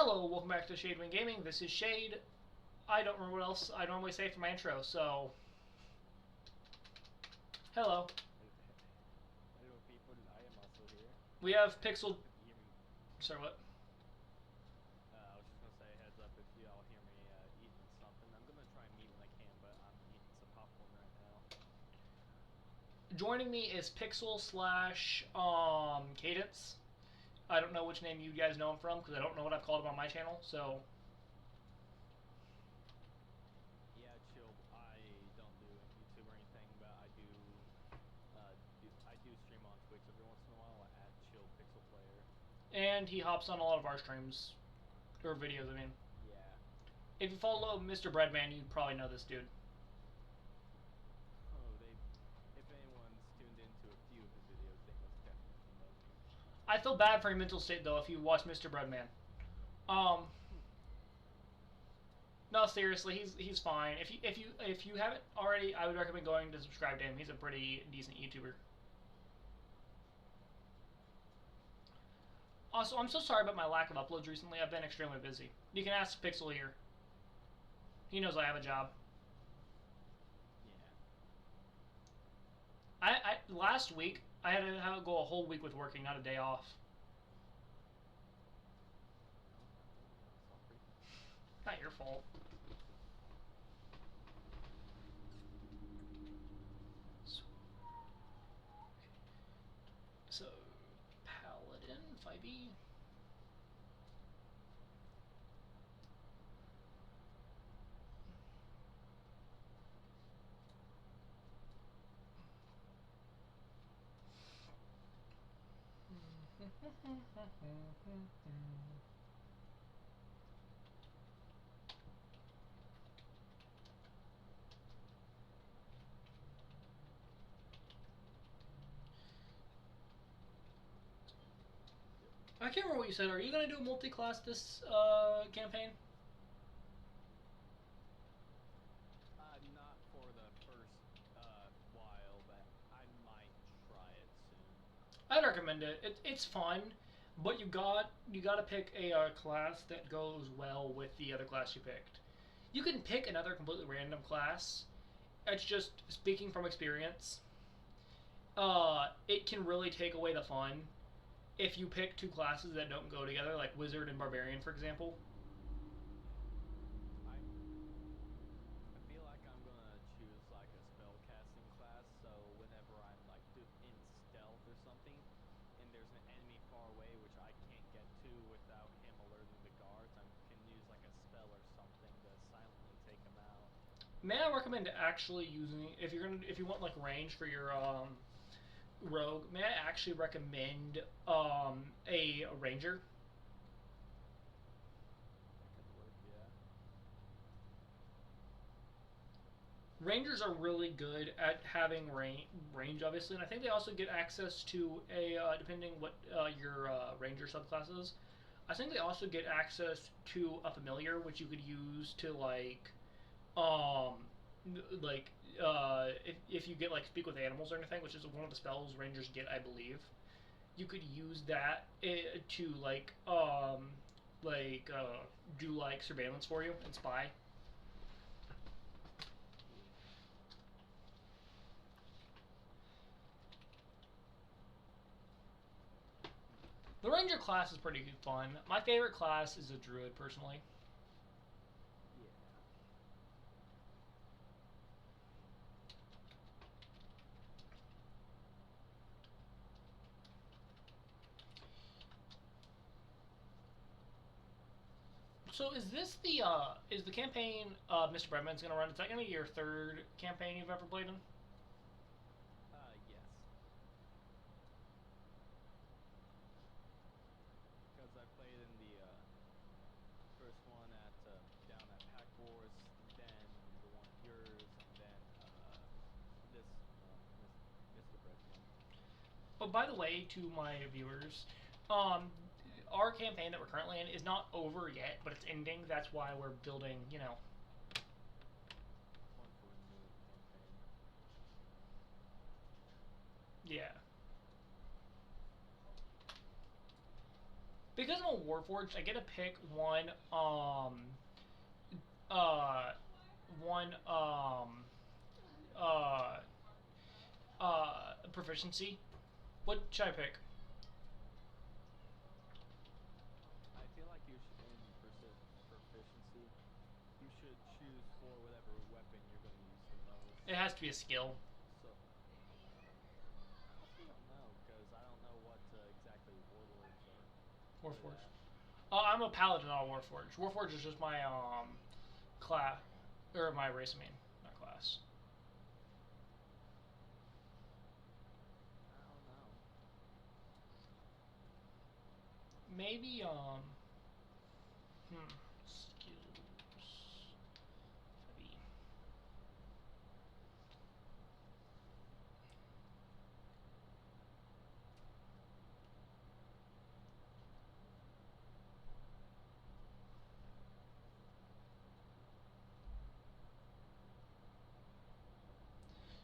Hello, welcome back to Shadewing Gaming. This is Shade. I don't remember what else I normally say for my intro, so... Hello. Hello people, I am also here. We have Heads up Pixel... if you hear me. Sorry, what? I was just gonna say heads up if y'all hear me eating something. I'm gonna try and mute when I can, but I'm eating some popcorn right now. Joining me is Pixel slash Cadence. I don't know which name you guys know him from, because I don't know what I've called him on my channel, so... Yeah, chill. I don't do YouTube or anything, but I do stream on Twitch every once in a while at Chill Pixel Player. And he hops on a lot of our streams. Or videos, I mean. Yeah. If you follow Mr. Breadman, you probably know this dude. Oh, if anyone's tuned into a few of his videos, they most definitely know me. I feel bad for your mental state, though, if you watch Mr. Breadman. No, seriously, he's fine. If you haven't already, I would recommend going to subscribe to him. He's a pretty decent YouTuber. Also, I'm so sorry about my lack of uploads recently. I've been extremely busy. You can ask Pixel here. He knows I have a job. Yeah. Last week I had to go a whole week with working, not a day off. No, I'm sorry. Not your fault. So, Paladin 5e. I can't remember what you said. Are you going to do a multi-class this campaign? Not for the first while, but I might try it soon. I'd recommend it. It's fun, but you got to pick a class that goes well with the other class you picked. You can pick another completely random class. It's just speaking from experience. It can really take away the fun if you pick two classes that don't go together, like Wizard and Barbarian, for example. I feel like I'm gonna choose like a spell casting class, so whenever I'm like in stealth or something, and there's an enemy far away which I can't get to without him alerting the guards, I can use like a spell or something to silently take him out. May I recommend actually using if you want like range for your rogue? May I actually recommend a ranger? That could work, yeah. Rangers are really good at having range, obviously, and I think they also get access to a depending what your ranger subclass is. I think they also get access to a familiar, which you could use to um, if you get like speak with animals or anything, which is one of the spells rangers get, I believe. You could use that to do like surveillance for you and spy. Cool. The ranger class is pretty fun. My favorite class is a druid, personally. Yeah. So is the campaign Mr. Breadman's going to run? Is that going to be your third campaign you've ever played in? Yes. Because I played in the first one at down at Pack Wars, then the one of yours, and then this Mr. Brett's one. But by the way, to my viewers, um, our campaign that we're currently in is not over yet, but it's ending. That's why we're building, One for a new campaign. yeah. Because I'm a a Warforged, I get to pick uh one uh proficiency. What should I pick? I feel like you should, in proficiency, you should choose for whatever weapon you're going to use the most. It has to be a skill. So, I honestly don't know, because I don't know what exactly warlords are. Warforged. I'm a paladin, not a Warforged. Warforged is just my class, or my race. I mean, not class. I don't know. Maybe skills. Maybe.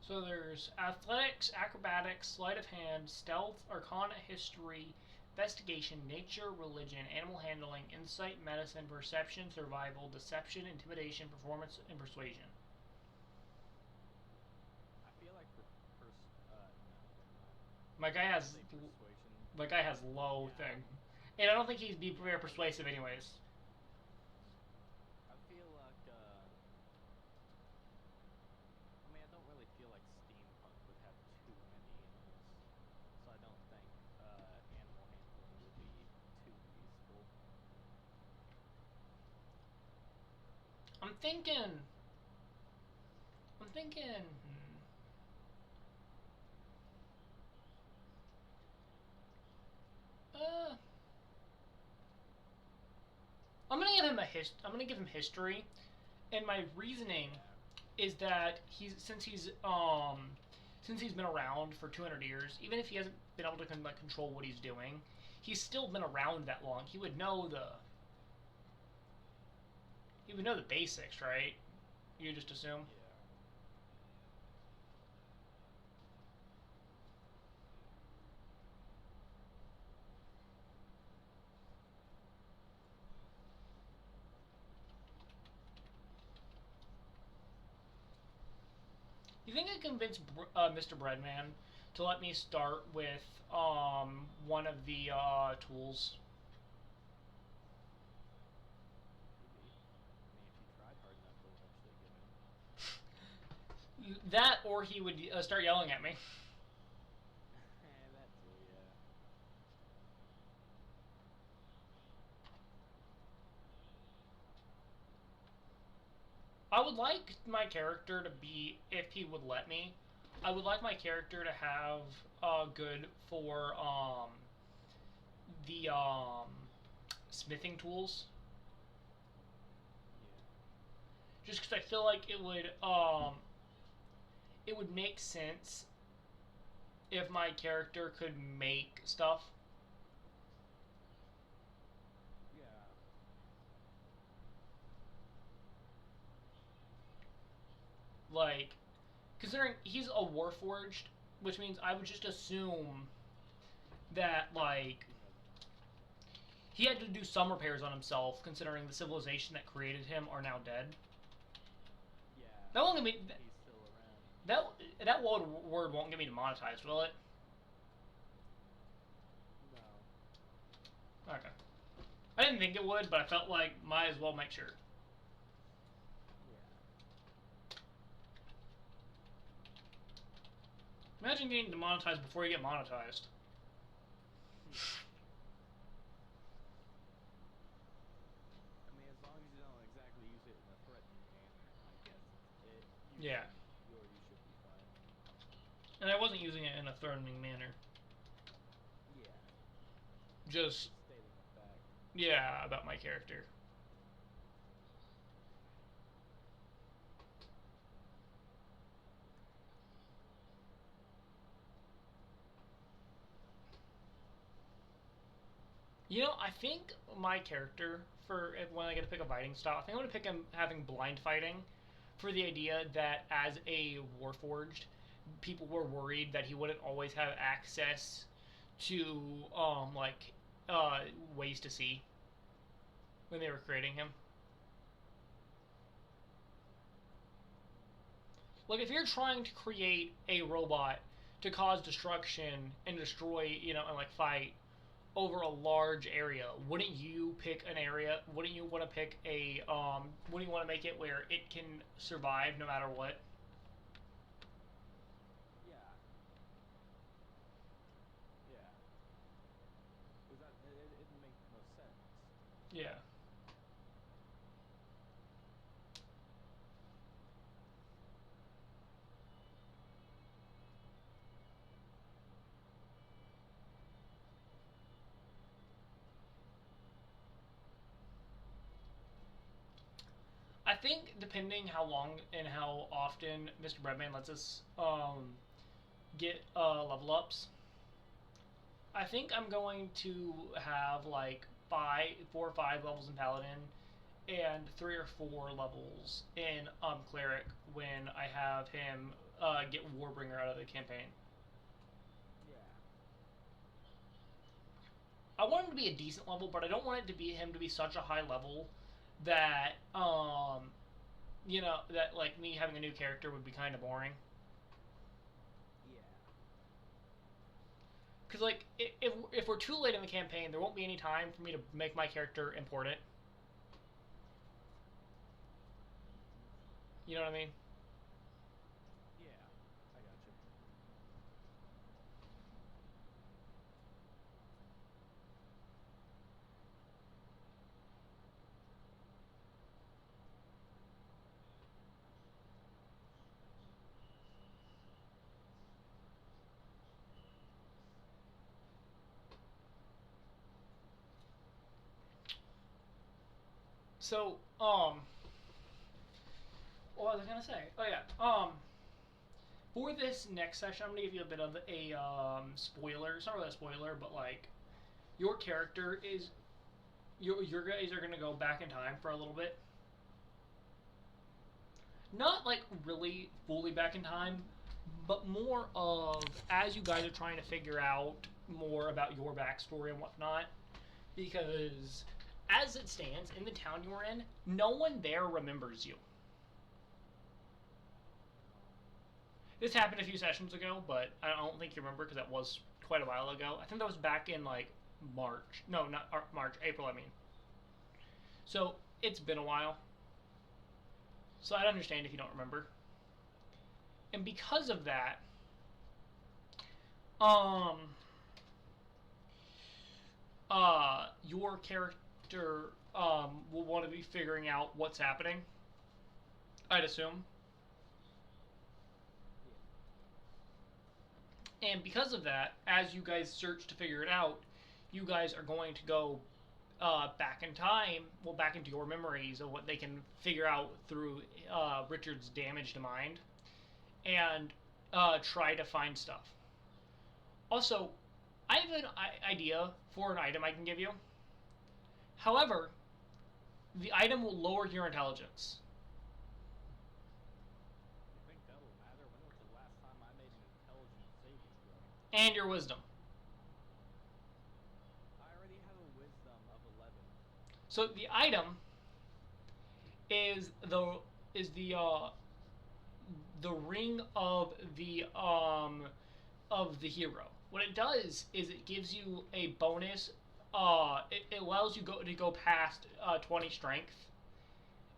So there's athletics, acrobatics, sleight of hand, stealth, arcana, history, investigation, nature, religion, animal handling, insight, medicine, perception, survival, deception, intimidation, performance, and persuasion. I feel like no, My guy never mind. has Say persuasion. my guy has low Yeah. thing, and I don't think he'd be very persuasive anyways. I feel like, I mean, I don't really feel like steampunk would have too many animals, so I don't think animal handling would be too useful. I'm thinking. I'm thinking. Uh, I'm gonna give him history, and my reasoning is that since he's been around for 200 years, even if he hasn't been able to control what he's doing, he's still been around that long. He would know the basics, right? You just assume. Yeah. You think I convinced Mr. Breadman to let me start with one of the tools? Maybe. I mean, if you tried hard enough, you'll eventually get in. That, or he would start yelling at me. That too, yeah. I would like my character to be, if he would let me, I would like my character to have good for the smithing tools. Yeah. Just because I feel like it would make sense if my character could make stuff. Yeah. Like, considering he's a warforged, which means I would just assume that like You know, he had to do some repairs on himself, considering the civilization that created him are now dead. yeah. That won't get me. He's still around. That word won't get me demonetized, will it? No. Okay. I didn't think it would, but I felt like might as well make sure. Yeah. Imagine getting demonetized before you get monetized. I mean, as long as you don't exactly use it in a threatening manner, I guess Yeah. you should be fine. And I wasn't using it in a threatening manner. Yeah. Just, Stating a fact. yeah, about my character. You know, I think my character, for when I get to pick a fighting style, I think I'm going to pick him having blind fighting for the idea that as a warforged, people were worried that he wouldn't always have access to, ways to see when they were creating him. Like, if you're trying to create a robot to cause destruction and destroy, and like fight over a large area, wouldn't you pick an area? Wouldn't you want to pick a wouldn't you want to make it where it can survive no matter what? Yeah. Yeah. Because it makes no sense. Yeah. I think depending how long and how often Mr. Breadman lets us get level ups, I think I'm going to have like 4 or 5 levels in Paladin and 3 or 4 levels in Cleric when I have him get Warbringer out of the campaign. Yeah. I want him to be a decent level, but I don't want it to be him to be such a high level that that like me having a new character would be kind of boring. Yeah. Because like if we're too late in the campaign, there won't be any time for me to make my character important. You know what I mean? Yeah. I got you. So what was I gonna say? Oh yeah, for this next session, I'm gonna give you a bit of a spoiler. It's not really a spoiler, but like your character is your guys are gonna go back in time for a little bit. Not like really fully back in time, but more of as you guys are trying to figure out more about your backstory and whatnot. Because as it stands in the town you were in, no one there remembers you. This happened a few sessions ago, but I don't think you remember because that was quite a while ago. I think that was back in like March. No, not March, April, I mean. So it's been a while. So I'd understand if you don't remember. And because of that, your character will want to be figuring out what's happening. I'd assume. And because of that, as you guys search to figure it out, you guys are going to go back in time, well, back into your memories of what they can figure out through Richard's damaged mind, and try to find stuff. Also, I have an idea for an item I can give you. However, the item will lower your intelligence. You think that'll matter? When was the last time I made an intelligence saving throw? And your wisdom. I already have a wisdom of 11. So the item is the ring of the hero. What it does is it gives you a bonus. It allows you to go past 20 strength,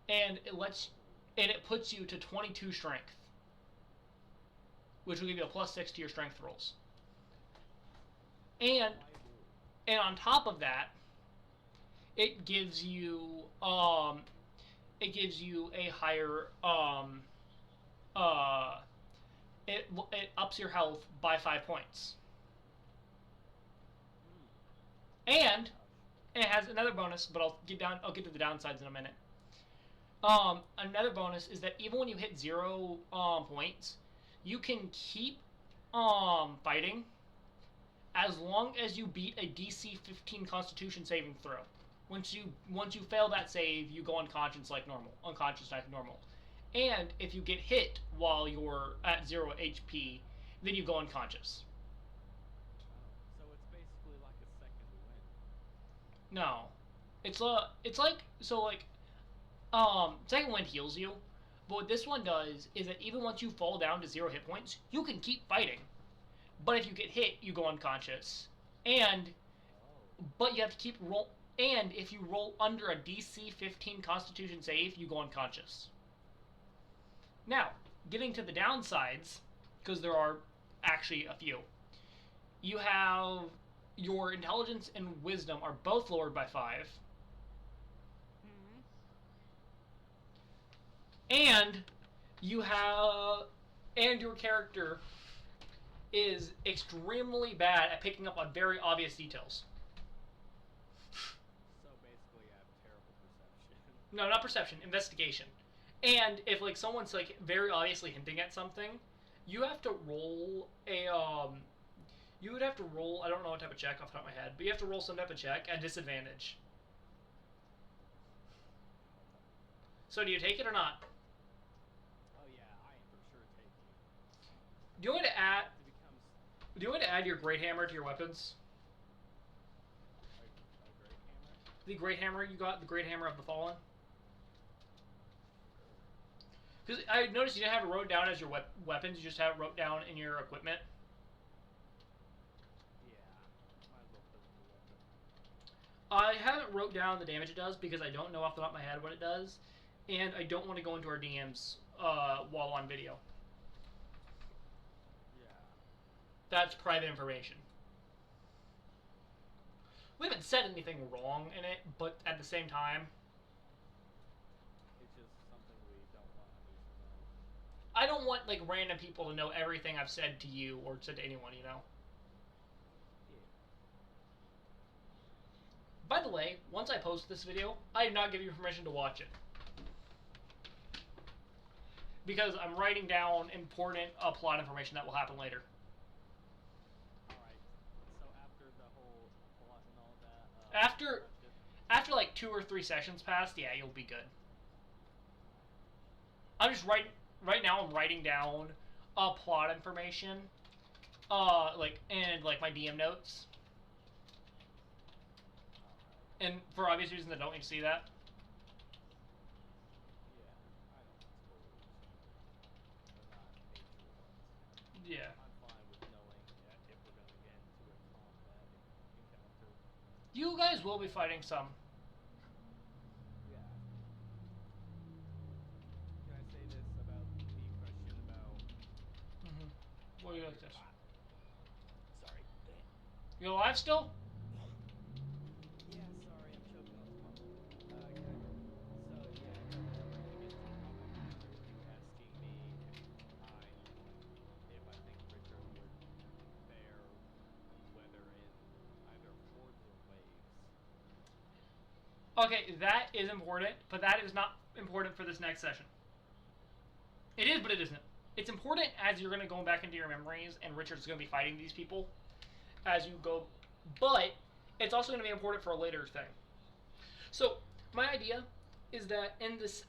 and it puts you to 22 strength, which will give you a +6 to your strength rolls. And on top of that, it gives you a higher it ups your health by 5 points. And it has another bonus, but I'll get to the downsides in a minute. Another bonus is that even when you hit 0 points, you can keep fighting as long as you beat a DC 15 Constitution saving throw. Once you fail that save, you go unconscious like normal. And if you get hit while you're at 0 HP, then you go unconscious. So it's basically like a second win. No, it's like so like second wind heals you, but what this one does is that even once you fall down to 0 hit points, you can keep fighting. But if you get hit, you go unconscious, and Oh. but you have to keep roll. And if you roll under a DC 15 Constitution save, you go unconscious. Now, getting to the downsides, because there are actually a few. You have your intelligence and wisdom are both lowered by 5, Hmm. and you have and your character is extremely bad at picking up on very obvious details. So basically, I have terrible perception. No, not perception, investigation. And if like someone's like very obviously hinting at something, you have to roll a you would have to roll, I don't know what type of check off the top of my head, but you have to roll some type of check at disadvantage. So do you take it or not? Oh yeah, I am for sure taking it. Do you want to add It becomes do you want to add your great hammer to your weapons? a great hammer. The great hammer you got, the great hammer of the fallen? Because I noticed you didn't have it wrote down as your weapons, you just have it wrote down in your equipment. Yeah, might as well put it in the weapon. I haven't wrote down the damage it does because I don't know off the top of my head what it does, and I don't want to go into our DMs while on video. Yeah. That's private information. We haven't said anything wrong in it, but at the same time, It's just something we don't want others to know. I don't want like random people to know everything I've said to you or said to anyone, you know? Yeah. By the way, once I post this video, I did not give you permission to watch it. Because I'm writing down important plot information that will happen later. Alright. So after the whole plot and all that, After that's good. after like 2 or 3 sessions passed, yeah, you'll be good. I'm just right now I'm writing down plot information. Like my DM notes. Alright. And for obvious reasons I don't need to see that. Yeah, I know spoilers. But not major ones. Yeah. I'm fine with knowing if we're gonna get into a combat encounter. You guys will be fighting some. Yeah. Can I say this about the question about? Mm-hmm. What do you like this? Sorry. You alive still? Yeah, sorry, I'm choking on this coffee. So yeah, when we're gonna get into the combat encounter, you asking me if I think Richard would fare whether in either hordes or waves. Okay, that is important, but that is not important for this next session. It is, but it isn't. It's important as you're going to go back into your memories and Richard's going to be fighting these people as you go, but it's also going to be important for a later thing. So, my idea is that in this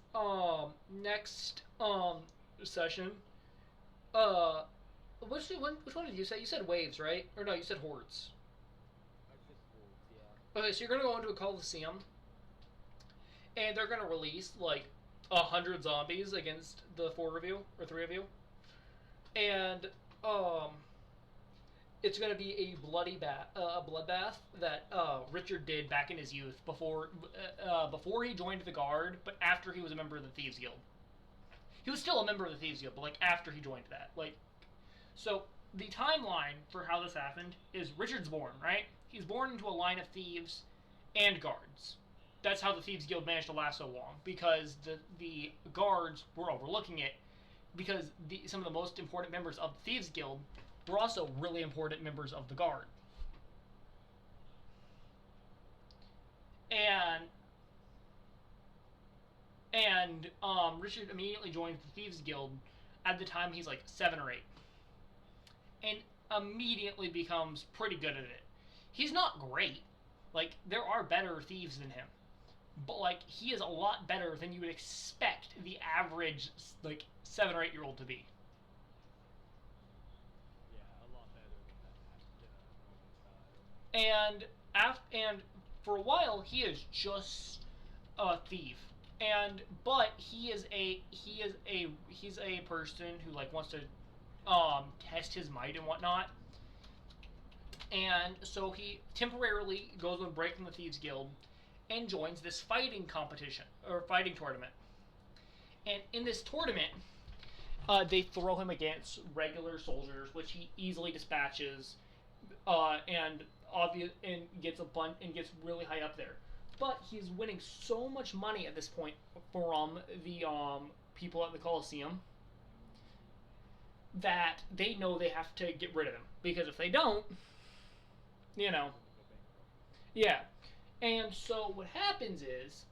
next session, which one did you say? You said waves, right? Or no, you said hordes. I said hordes, yeah. Okay, so you're gonna go into a coliseum, and they're gonna release like 100 zombies against the 4 of you or 3 of you, and it's gonna be a bloodbath that Richard did back in his youth before he joined the guard, but after he was a member of the Thieves Guild. He was still a member of the Thieves Guild, but like after he joined that, like so. The timeline for how this happened is Richard's born, right? He's born into a line of thieves and guards. That's how the Thieves Guild managed to last so long, because the guards were overlooking it, because some of the most important members of the Thieves Guild were also really important members of the guard. And Richard immediately joins the Thieves Guild. At the time, he's like 7 or 8, and immediately becomes pretty good at it. He's not great. Like, there are better thieves than him. But, like, he is a lot better than you would expect the average, like, 7 or 8 year old to be. Yeah, a lot better than a normal child. And for a while he is just a thief, and but he's a person who like wants to test his might and whatnot, and so he temporarily goes on break from the Thieves Guild and joins this fighting competition or fighting tournament. And in this tournament, they throw him against regular soldiers, which he easily dispatches, and gets a bunch and gets really high up there. But he's winning so much money at this point from the people at the Coliseum that they know they have to get rid of him, because if they don't, you know, yeah. And so what happens is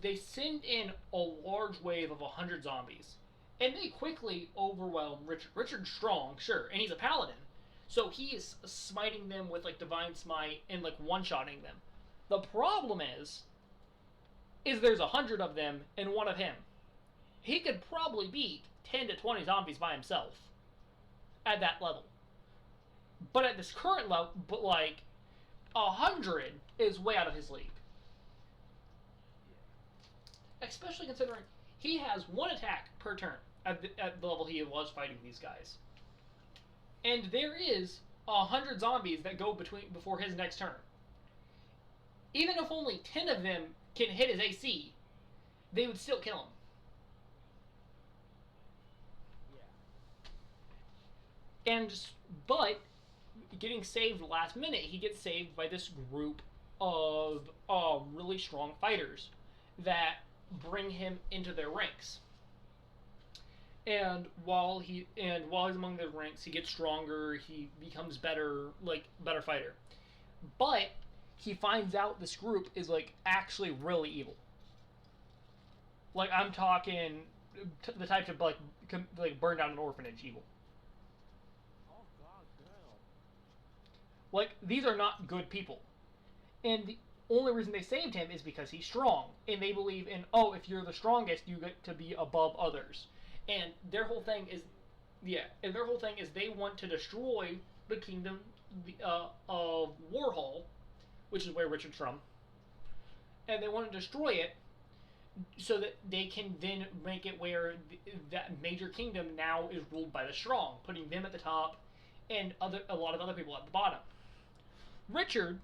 they send in a large wave of 100 zombies, and they quickly overwhelm Richard. Richard's strong, sure, and he's a paladin, so he is smiting them with like divine smite and like one-shotting them. The problem is there's 100 of them and one of him. He could probably beat 10 to 20 zombies by himself at that level. But at this current level, but like 100 is way out of his league. Especially considering he has one attack per turn at the level he was fighting these guys. And there is 100 zombies that go before his next turn. Even if only 10 of them can hit his AC, they would still kill him. And but getting saved last minute, he gets saved by this group of really strong fighters that bring him into their ranks. And while he's among their ranks, he gets stronger. He becomes better fighter. But he finds out this group is like actually really evil. Like I'm talking the type of like burn down an orphanage evil. Like, these are not good people. And the only reason they saved him is because he's strong. And they believe in, oh, if you're the strongest, you get to be above others. And their whole thing is, they want to destroy the kingdom of Warhol, which is where Richard's from. And they want to destroy it so that they can then make it where that major kingdom now is ruled by the strong, putting them at the top and a lot of other people at the bottom. Richard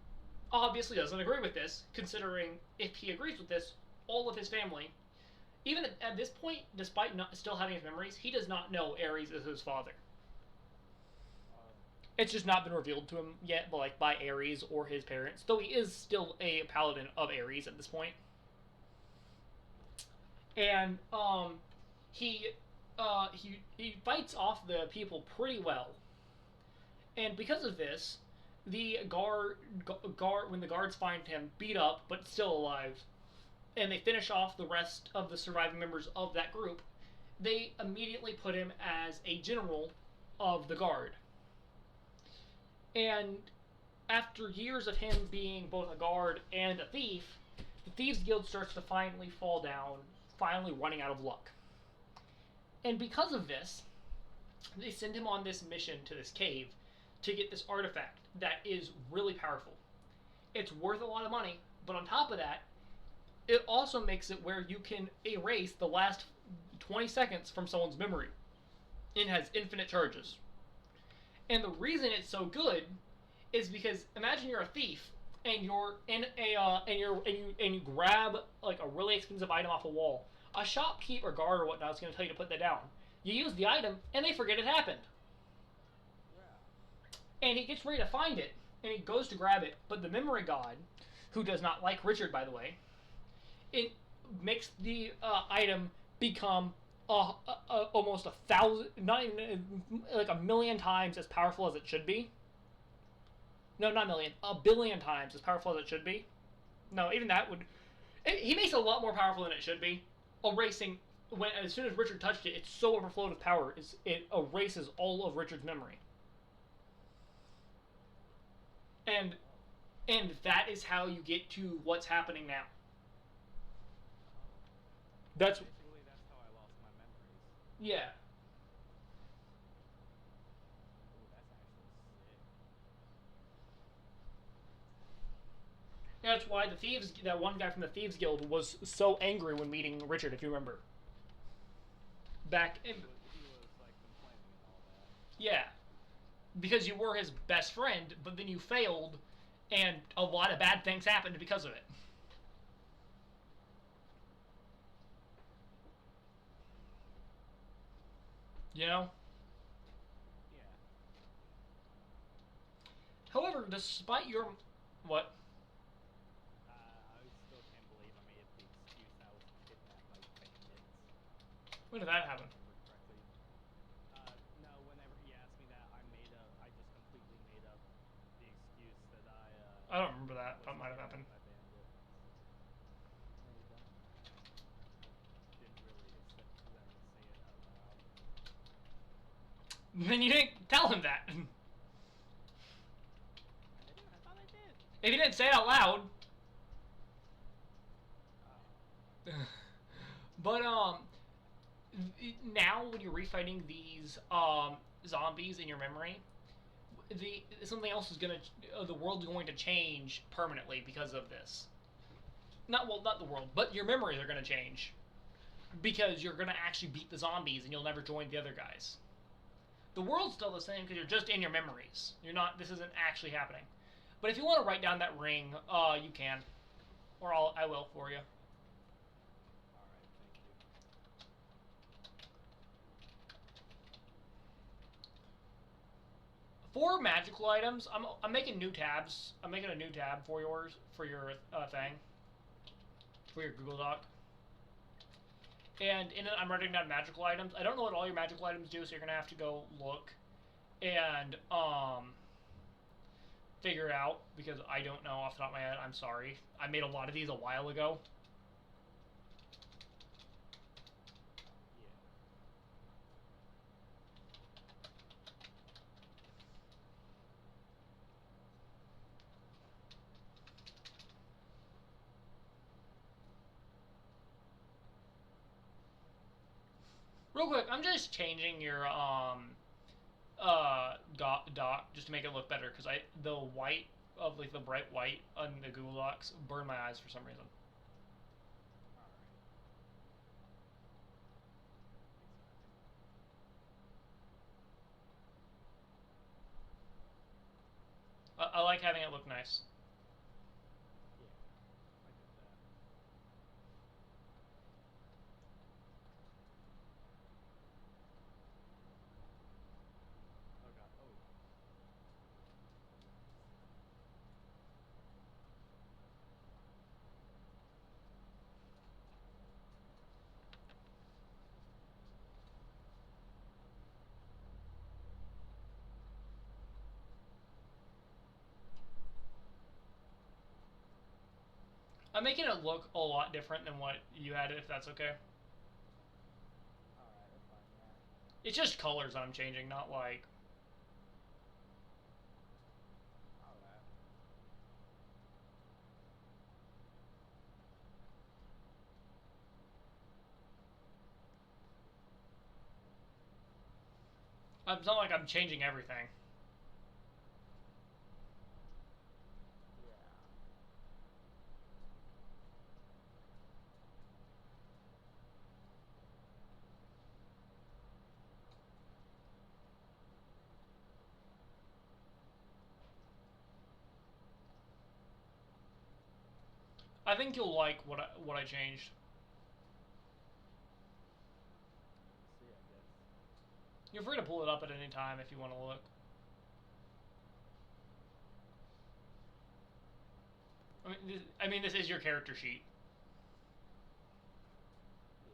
obviously doesn't agree with this, considering if he agrees with this, all of his family, even at this point, despite still having his memories, he does not know Ares is his father. It's just not been revealed to him yet, like by Ares or his parents, though he is still a paladin of Ares at this point. And he fights off the people pretty well. And because of this, the guard when the guards find him beat up but still alive, and they finish off the rest of the surviving members of that group, they immediately put him as a general of the guard. And after years of him being both a guard and a thief, the Thieves Guild starts to finally fall down, finally running out of luck. And because of this, they send him on this mission to this cave to get this artifact that is really powerful. It's worth a lot of money, but on top of that, it also makes it where you can erase the last 20 seconds from someone's memory. It has infinite charges. And the reason it's so good is because imagine you're a thief and you're in you grab like a really expensive item off a wall. A shopkeep or guard or whatnot is going to tell you to put that down. You use the item and they forget it happened. And he gets ready to find it, and he goes to grab it, but the memory god, who does not like Richard, by the way, it makes the item become almost 1,000, not even like 1,000,000 times as powerful as it should be. No, not 1,000,000, 1,000,000,000 times as powerful as it should be. No, even that would. He makes it a lot more powerful than it should be. Erasing as soon as Richard touched it, it's so overflowed with power, it erases all of Richard's memory. And that is how you get to what's happening now. That's how I lost my memories. Yeah. Ooh, that's actually sick. That's why that one guy from the Thieves Guild was so angry when meeting Richard, if you remember. Back in, He was like complaining and all that. yeah, because you were his best friend, but then you failed, and a lot of bad things happened because of it. You know? Yeah. However, despite your. What? I still can't believe I made up the excuse I was kidnapped by bandits. When did that If I happen? remember correctly. No, whenever he asked me that, I just completely made up the excuse that I don't remember that. was That might have happened. kidnapped by bandits. No, you don't. I didn't really accept them and say it out loud. Then you didn't tell him that. I didn't. I thought I did. If you didn't say it out loud. Oh. But now when you're refighting these zombies in your memory, something else is gonna the world's going to change permanently because of this. Not the world, but your memories are gonna change because you're gonna actually beat the zombies and you'll never join the other guys. The world's still the same because you're just in your memories. You're not. This isn't actually happening. But if you want to write down that ring, you can, or I will for you. All right. Thank you. For magical items, I'm making new tabs. I'm making a new tab for your thing, for your Google Doc. And in it, I'm writing down magical items. I don't know what all your magical items do, so you're gonna have to go look and figure it out because I don't know off the top of my head. I'm sorry. I made a lot of these a while ago. Yeah. Real quick, I'm just changing your doc just to make it look better because the white of like the bright white on the Google Docs burned my eyes for some reason. All right. I like having it look nice. Yeah. I get that. Oh god. Oh. I'm making it look a lot different than what you had, if that's okay. All right. That's fine. Yeah. It's just colors I'm changing, not like. All right. It's not like I'm changing everything. Yeah. I think you'll like what I changed. See, I guess. You're free to pull it up at any time if you want to look. I mean, this is your character sheet. Yeah.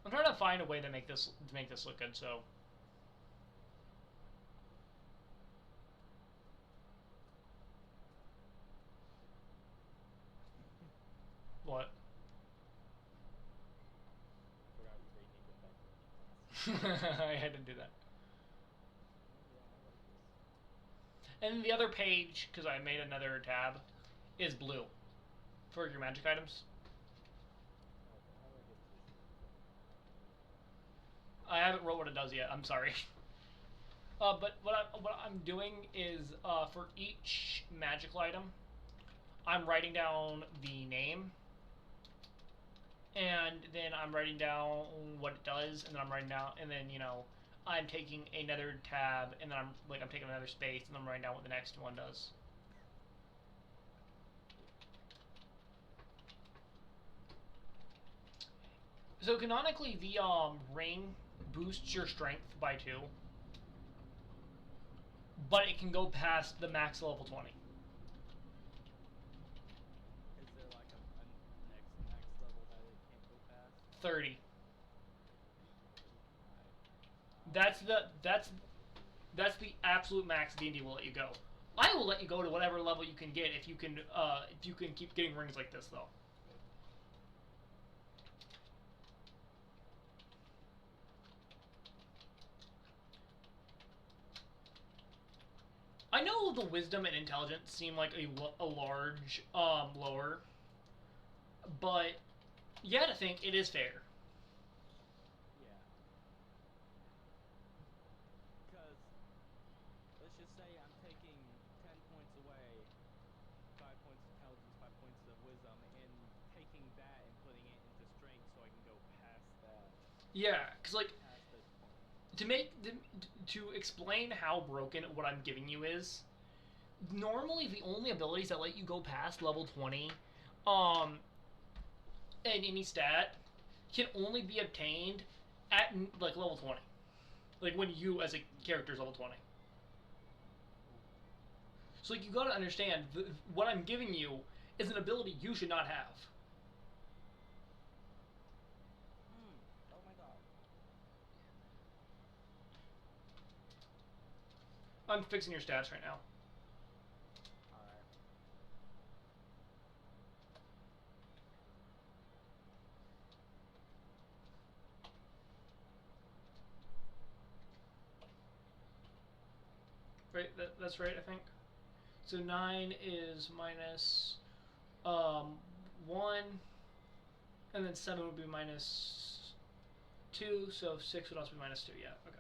I'm trying to find a way to make this look good. So what? Forgot we need to go back to class. I had to do that. Oh, yeah, I like this. And then the other page, because I made another tab, is blue for your magic items. Okay, how do I get this? I haven't wrote what it does yet. I'm sorry. But what I'm doing is for each magical item, I'm writing down the name, and then I'm writing down what it does, and then I'm writing down, and then I'm taking another tab, and then I'm taking another space, and I'm writing down what the next one does. So canonically, the ring boosts your strength by 2, but it can go past the max level 20. Is there like a next max level that it can't go past? 30. 30. Alright. That's the absolute max D&D will let you go. I will let you go to whatever level you can get if you can keep getting rings like this though. I know the wisdom and intelligence seem like a large lower, but you had to think it is fair. Yeah. Because let's just say I'm taking 10 points away, 5 points of intelligence, 5 points of wisdom, and taking that and putting it into strength so I can go past that, Yeah, because like past those points. to explain how broken what I'm giving you is, normally the only abilities that let you go past level 20 um in any stat can only be obtained at like level 20, like when you as a character is level 20. So like you got to understand what I'm giving you is an ability you should not have. Oh my god. I'm fixing your stats right now. Alright. Right, that's right, I think. So 9 is minus 1, and then 7 would be minus 2, so 6 would also be minus 2. Yeah, okay.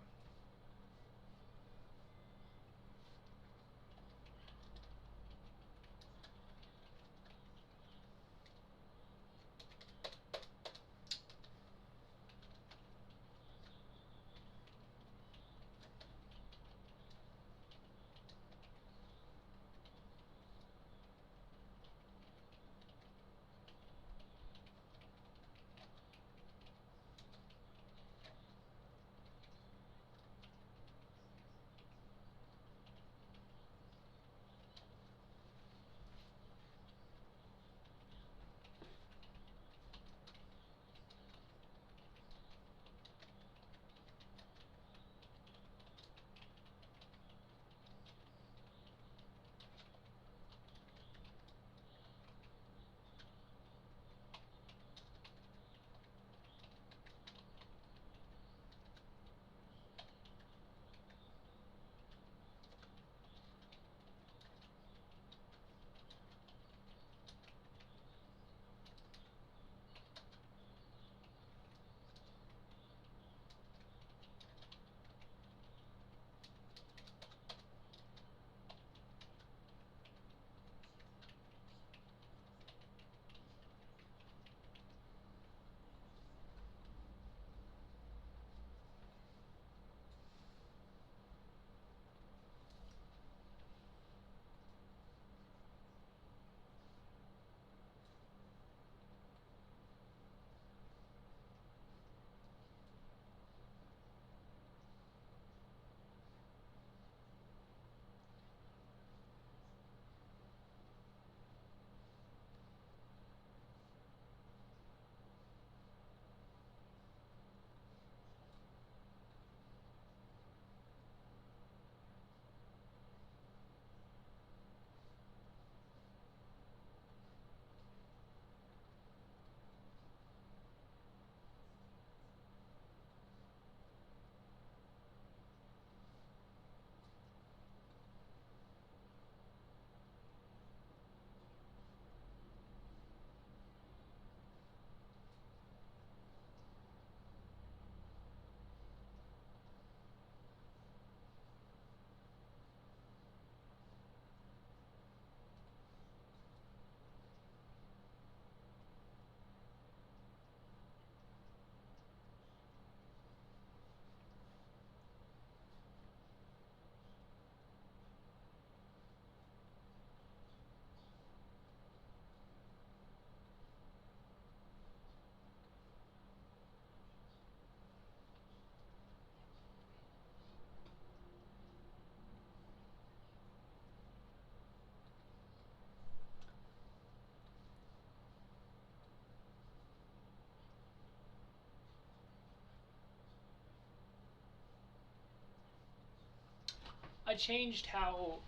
I changed how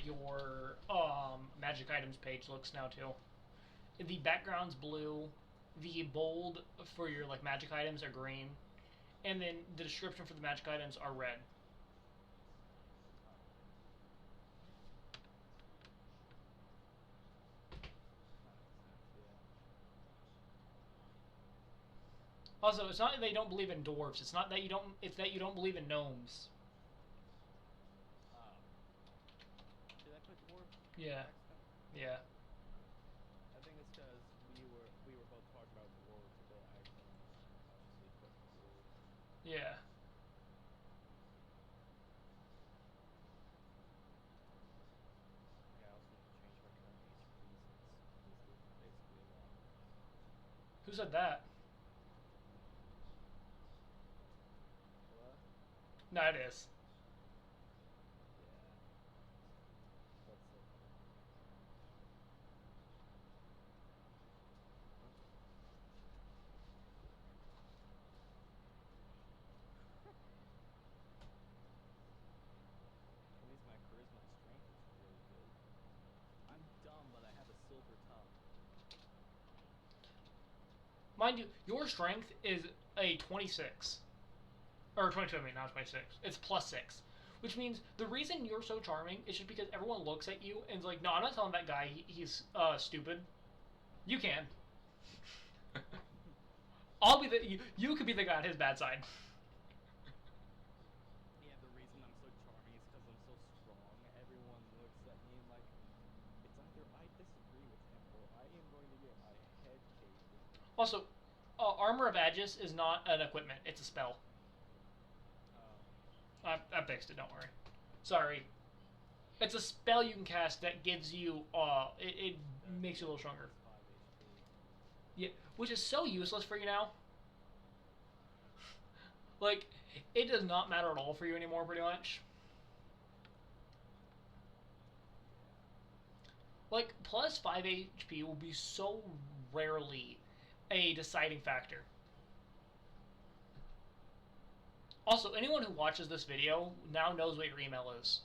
your magic items page looks now too. The background's blue, the bold for your like magic items are green, and then the description for the magic items are red. Also, it's not that they don't believe in dwarves. It's not that you don't. It's that you don't believe in gnomes. Did I put dwarf? Yeah. Yeah. I think it's because we were both talking about dwarves, but I accidentally put dwarves. Yeah. Yeah, I also need to change my current HP since this is basically a lot. Who said that? Hello? No, it is. Yeah. That's it. At least my charisma and strength is really good. I'm dumb, but I have a silver tongue. Mind you, your strength is a 26. Or 22, I mean, not 26. It's plus 6. Which means the reason you're so charming is just because everyone looks at you and is like, no, I'm not telling that guy he's stupid. You can. I'll be the. You could be the guy on his bad side. Yeah, the reason I'm so charming is because I'm so strong. Everyone looks at me and like, it's either I disagree with him or I am going to get my head caved in. Also, Armor of Aegis is not an equipment, it's a spell. I fixed it, don't worry. Sorry. It's a spell you can cast that gives you, it makes you a little stronger. 5 HP. Yeah, which is so useless for you now. Like, it does not matter at all for you anymore, pretty much. Like, plus 5 HP will be so rarely a deciding factor. Also, anyone who watches this video now knows what your email is.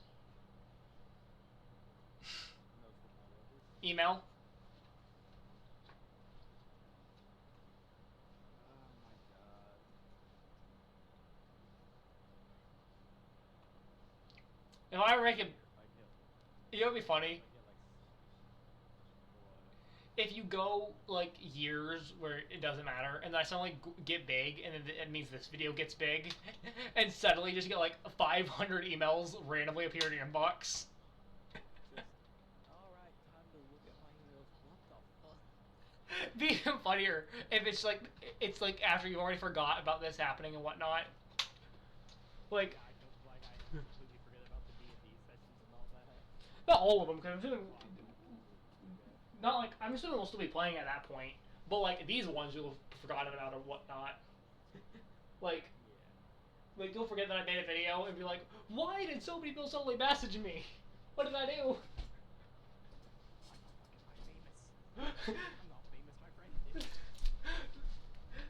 Knows what my what is? Email. Oh my god. If I make it, If I get, you know what'd be funny? if I get like, what? If you go like years where it doesn't matter, and then I suddenly get big, and then it means this video gets big, and suddenly just get like 500 emails randomly appear in your inbox. Just, alright, time to look at my emails. What the fuck? Be even funnier if it's like after you already forgot about this happening and whatnot. Like, I don't, like, I completely forget about the D&D sessions and all that. not all of them, because I'm assuming, Well, okay. not like, I'm assuming we'll still be playing at that point, but like these ones you'll have forgotten about or whatnot. Like, Yeah. you'll forget that I made a video and be like, why did so many people suddenly message me? What did I do? I'm not famous. I'm not famous, my friend.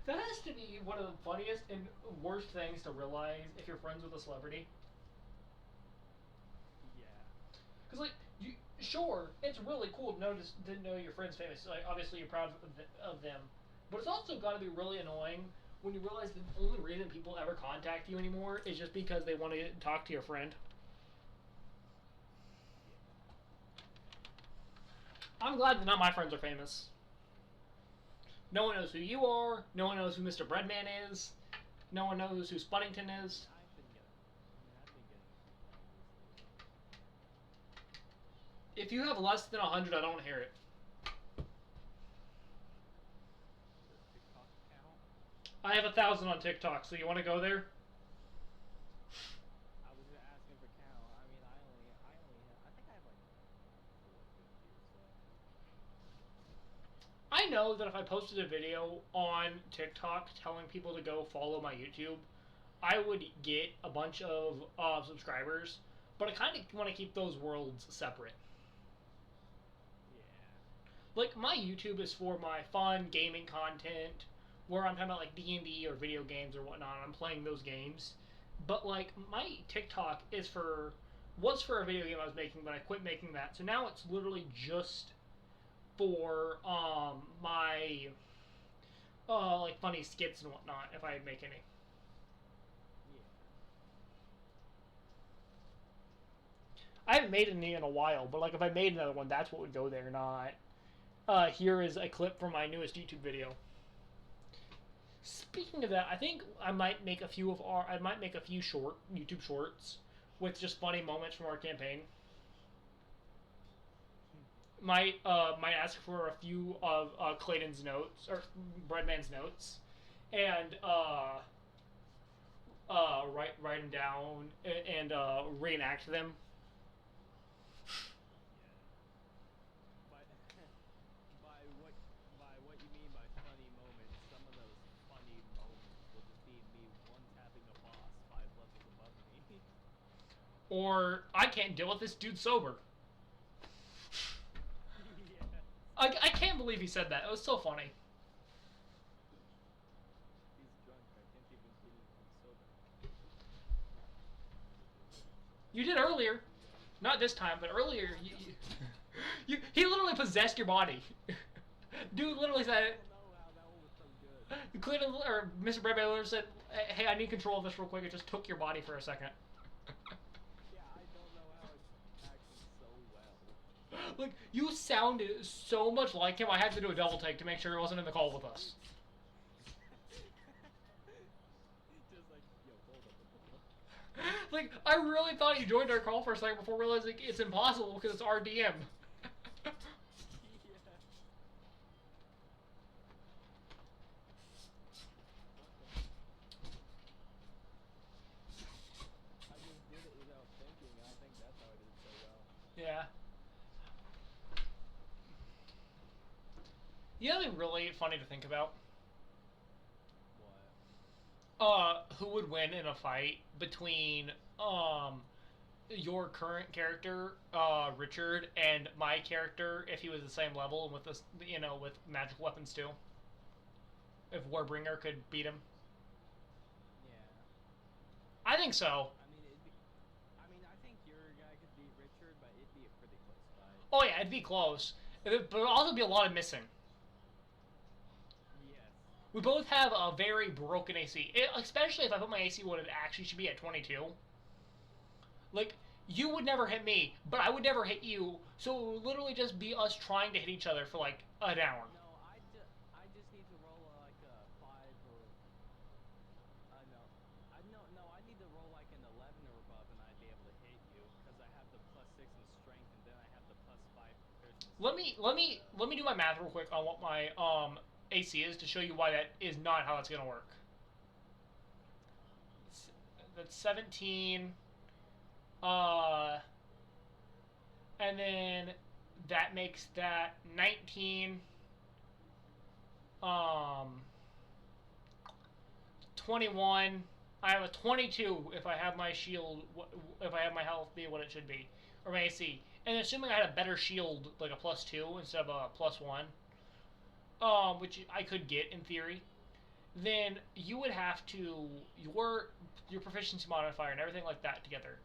That has to be one of the funniest and worst things to realize if you're friends with a celebrity. Yeah. Because, like, sure, it's really cool to know your friend's famous. Like, obviously, you're proud of them. But it's also got to be really annoying when you realize the only reason people ever contact you anymore is just because they want to talk to your friend. I'm glad that none of my friends are famous. No one knows who you are. No one knows who Mr. Breadman is. No one knows who Spuddington is. I've been getting If you have less than 100, I don't want to hear it. the TikTok account. I have 1,000 on TikTok, so you want to go there? I was gonna ask him for count. I mean, I think I have like 450 or so. I know that if I posted a video on TikTok telling people to go follow my YouTube, I would get a bunch of subscribers, but I kind of want to keep those worlds separate. Yeah. Like, my YouTube is for my fun gaming content, where I'm talking about like D&D or video games or whatnot. I'm playing those games, but like my TikTok is for was for a video game I was making, but I quit making that. So now it's literally just for my like funny skits and whatnot, if I make any. Yeah. I haven't made any in a while, but like if I made another one, that's what would go there. Not here is a clip from my newest YouTube video. Speaking of that, I think I might make a few short YouTube shorts with just funny moments from our campaign. Might ask for a few of Clayton's notes or Breadman's notes, and write them down and reenact them. By by what you mean by funny moments, some of those funny moments will just be me one tapping a boss 5 levels above me. Or I can't deal with this dude sober. Yeah. I can't believe he said that. It was so funny. He's drunk. I can't even believe he's sober. You did earlier, not this time, but earlier. He literally possessed your body. Dude literally said, I don't know how that one was so good. Clayton or Mr. Brad literally said, "Hey, I need control of this real quick." It just took your body for a second. Yeah, I don't know how it acted so well. Like, you sounded so much like him, I had to do a double take to make sure he wasn't in the call with us. Just like, yo, hold up. Like, I really thought you joined our call for a second before realizing it's impossible because it's our DM. Yeah. I just did it without thinking. I think that's how I did it so well. Yeah. You know, something really funny to think about? What? Who would win in a fight between, your current character, Richard, and my character if he was the same level and with this, with magic weapons too? If Warbringer could beat him? Yeah. I think so. I mean, I think your guy could beat Richard, but it'd be a pretty close fight. Oh yeah, it'd be close. But it'd also be a lot of missing. Yes. We both have a very broken AC. Especially if I put my AC what it actually should be at 22. Like, you would never hit me, but I would never hit you, so it would literally just be us trying to hit each other for like an hour. No, I just need to roll like a 5 or no. No, I need to roll like an 11 or above and I'd be able to hit you because I have the +6 in strength and then I have the +5 proficiency. Let me do my math real quick on what my AC is to show you why that is not how that's gonna work. That's 17. And then that makes that 19. 21. I have a 22 if I have my shield, if I have my health be what it should be, or my AC. And assuming I had a better shield, like a +2 instead of a +1, which I could get in theory, then you would have to your proficiency modifier and everything like that together.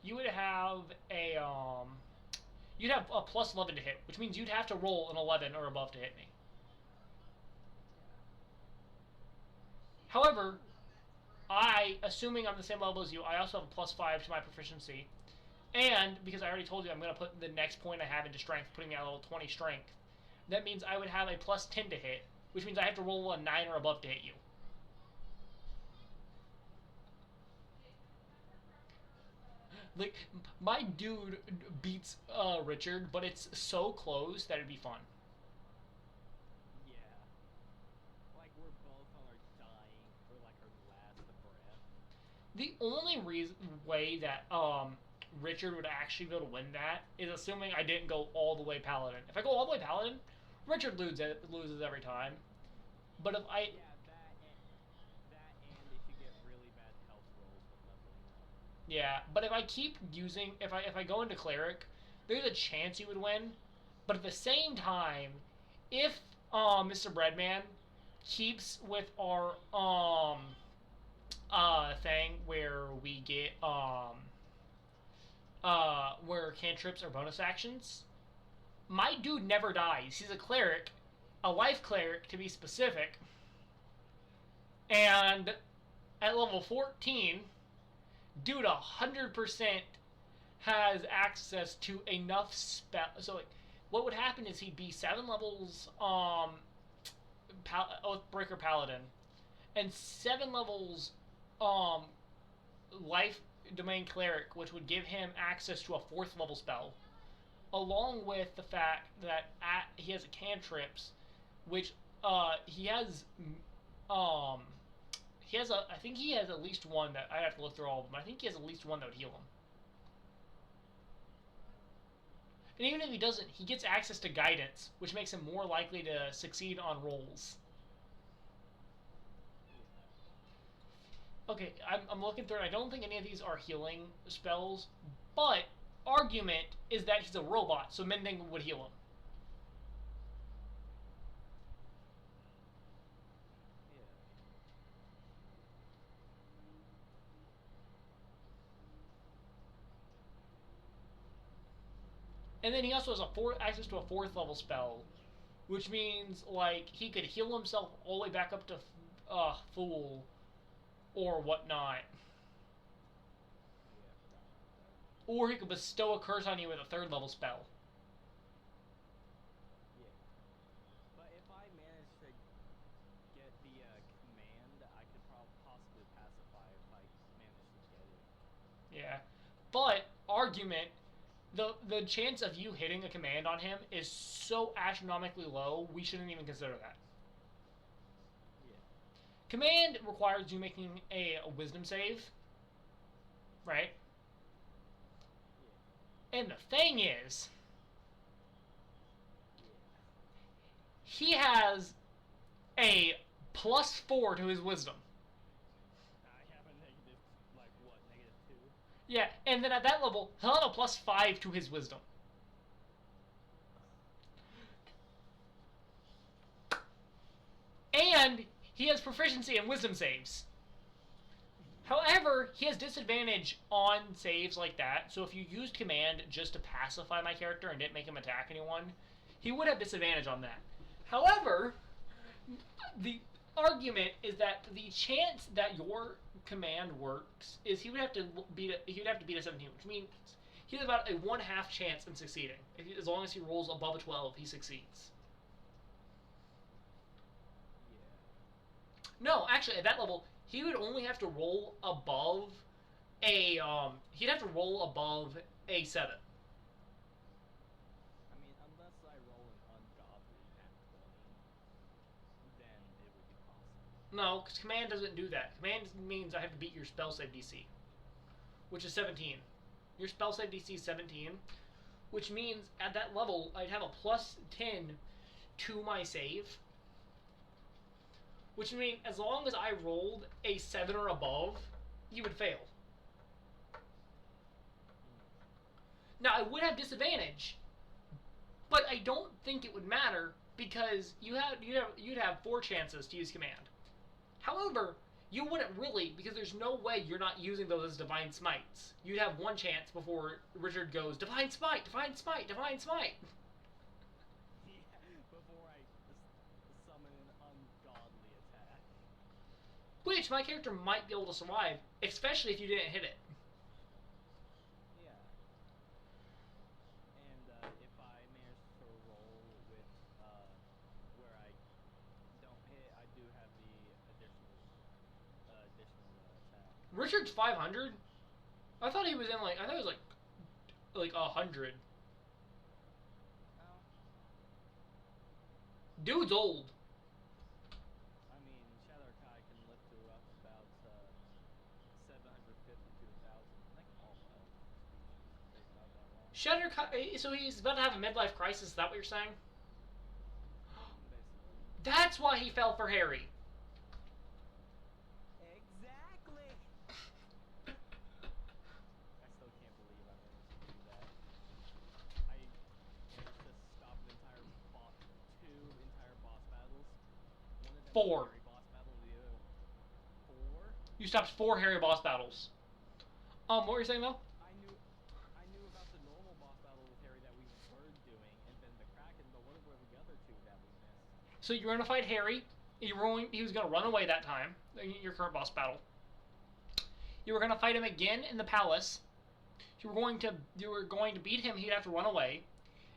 You would have you'd have a +11 to hit, which means you'd have to roll an 11 or above to hit me. However, assuming I'm the same level as you, I also have a +5 to my proficiency. And because I already told you I'm going to put the next point I have into strength, putting me at level 20 strength, that means I would have a +10 to hit, which means I have to roll a 9 or above to hit you. Like, my dude beats Richard, but it's so close that it'd be fun. Yeah. Like we're both on our dying or like our last breath. The only way that Richard would actually be able to win that is assuming I didn't go all the way Paladin. If I go all the way Paladin, Richard loses every time. But if I Yeah, that and if you get really bad health rolls with leveling up. yeah, but if I keep using if I go into cleric, there's a chance you would win. But at the same time, if Mr. Breadman keeps with our thing where we get where cantrips are bonus actions. My dude never dies. He's a cleric, a life cleric to be specific, and at level 14, dude 100% has access to enough spell. So like, what would happen is he'd be 7 levels Oathbreaker Paladin, and 7 levels um Life Domain Cleric, which would give him access to a 4th level spell, along with the fact that he has a cantrips, which he has um I think he has at least one that I have to look through all of them. I think he has at least one that would heal him. And even if he doesn't, he gets access to guidance, which makes him more likely to succeed on rolls. Okay, I'm looking through it. I don't think any of these are healing spells, but argument is that he's a robot, so mending would heal him. And then he also has access to a 4th level spell, which means like he could heal himself all the way back up to full or whatnot. Or he could bestow a curse on you with a 3rd level spell. Yeah. But if I manage to get the command, I could possibly pacify if I manage to get it. Yeah. But, argument, the chance of you hitting a command on him is so astronomically low, we shouldn't even consider that. Yeah. Command requires you making a wisdom save, right? Yeah. And the thing is, he has a +4 to his wisdom. I have a negative, like what, -2? Yeah, and then at that level, he'll have a +5 to his wisdom. And he has proficiency in wisdom saves. However, he has disadvantage on saves like that, so if you used command just to pacify my character and didn't make him attack anyone, he would have disadvantage on that. However, the argument is that the chance that your command works is he would have to beat a 17, which means he has about a 1/2 chance in succeeding. As long as he rolls above a 12, he succeeds. Yeah. No, actually, at that level, he would only have to roll above a he'd have to roll above a 7. I mean, unless I roll an ungodly nat 20, then it would be possible. No, because command doesn't do that. Command means I have to beat your spell save DC, which is 17. Your spell save DC is 17, which means at that level I'd have a +10 to my save, which means as long as I rolled a 7 or above, you would fail. Now, I would have disadvantage, but I don't think it would matter because you'd have 4 chances to use command. However, you wouldn't really, because there's no way you're not using those as Divine Smites. You'd have 1 chance before Richard goes, Divine Smite, Divine Smite, Divine Smite. Before I summon an ungodly attack. Which my character might be able to survive, especially if you didn't hit it. Yeah. And if I manage to roll with where I don't hit, I do have the additional attack. Richard's 500? I thought he was in I thought it was like 100. Oh. Dude's old. I mean, Shadowkai can lift her up about 750 to 1,000. Like all Shadowkai, so he's about to have a midlife crisis, is that what you're saying? Basically. That's why he fell for Harry. Exactly. I still can't believe I managed to do that. I managed to stop two entire boss battles. One of them 4. was a Harry boss battle, the other 4. You stopped 4 Harry boss battles. What were you saying though? I knew So you're gonna fight Harry. He was gonna run away that time. Your current boss battle. You were gonna fight him again in the palace. You were going to beat him. He'd have to run away.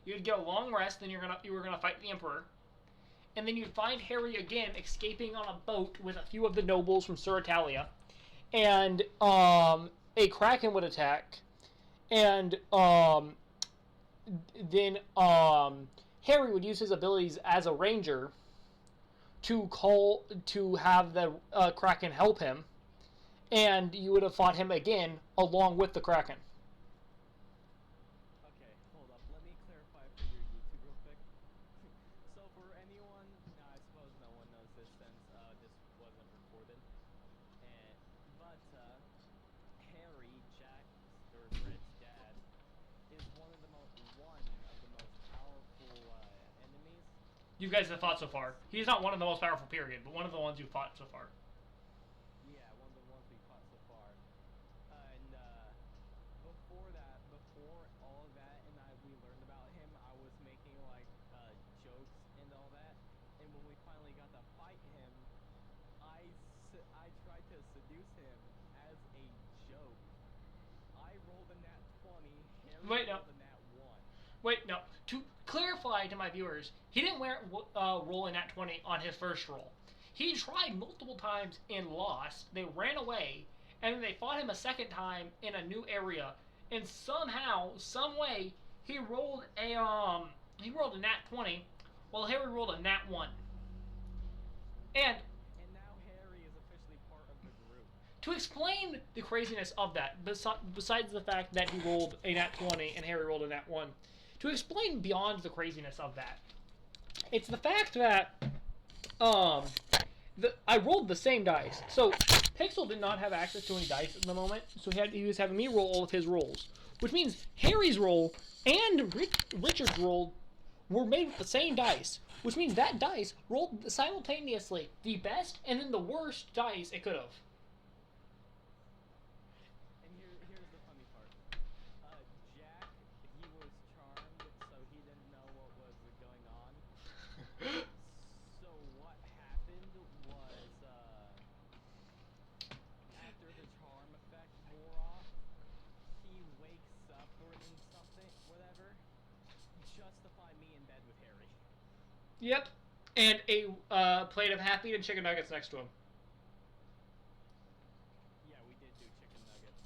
You'd get a long rest. Then you were gonna fight the Emperor. And then you'd find Harry again escaping on a boat with a few of the nobles from Sur Italia, and a Kraken would attack, and then Harry would use his abilities as a ranger to have the Kraken help him, and you would have fought him again along with the Kraken. Okay, hold up. Let me clarify for your YouTube real quick. So for anyone, I suppose no one knows this since this wasn't recorded. But Harry, Jack, or Brett's dad, is one of the most powerful enemies. You guys have fought so far. He's not one of the most powerful, period, but one of the ones you fought so far. Yeah, one of the ones we fought so far. And before that, before all of that, and we learned about him, I was making like jokes and all that. And when we finally got to fight him, I tried to seduce him as a joke. I rolled a nat 20. Harry rolled a nat 1. Wait, no. To clarify to my viewers, he didn't roll a nat 20 on his first roll. He tried multiple times and lost. They ran away, and then they fought him a second time in a new area. And somehow, some way, he rolled a nat 20, while Harry rolled a nat 1. And now Harry is officially part of the group. To explain the craziness of that, besides the fact that he rolled a nat 20 and Harry rolled a nat 1, to explain beyond the craziness of that, it's the fact that I rolled the same dice. So Pixel did not have access to any dice at the moment, so he was having me roll all of his rolls, which means Harry's roll and Richard's roll were made with the same dice, which means that dice rolled simultaneously the best and then the worst dice it could have. And here's the funny part. Jack, he was charmed, so he didn't know what was going on. So what happened was, after the charm effect wore off, he wakes up or something, whatever, just to find me in bed with Harry. Yep, and a plate of half-eaten chicken nuggets next to him. Yeah, we did do chicken nuggets.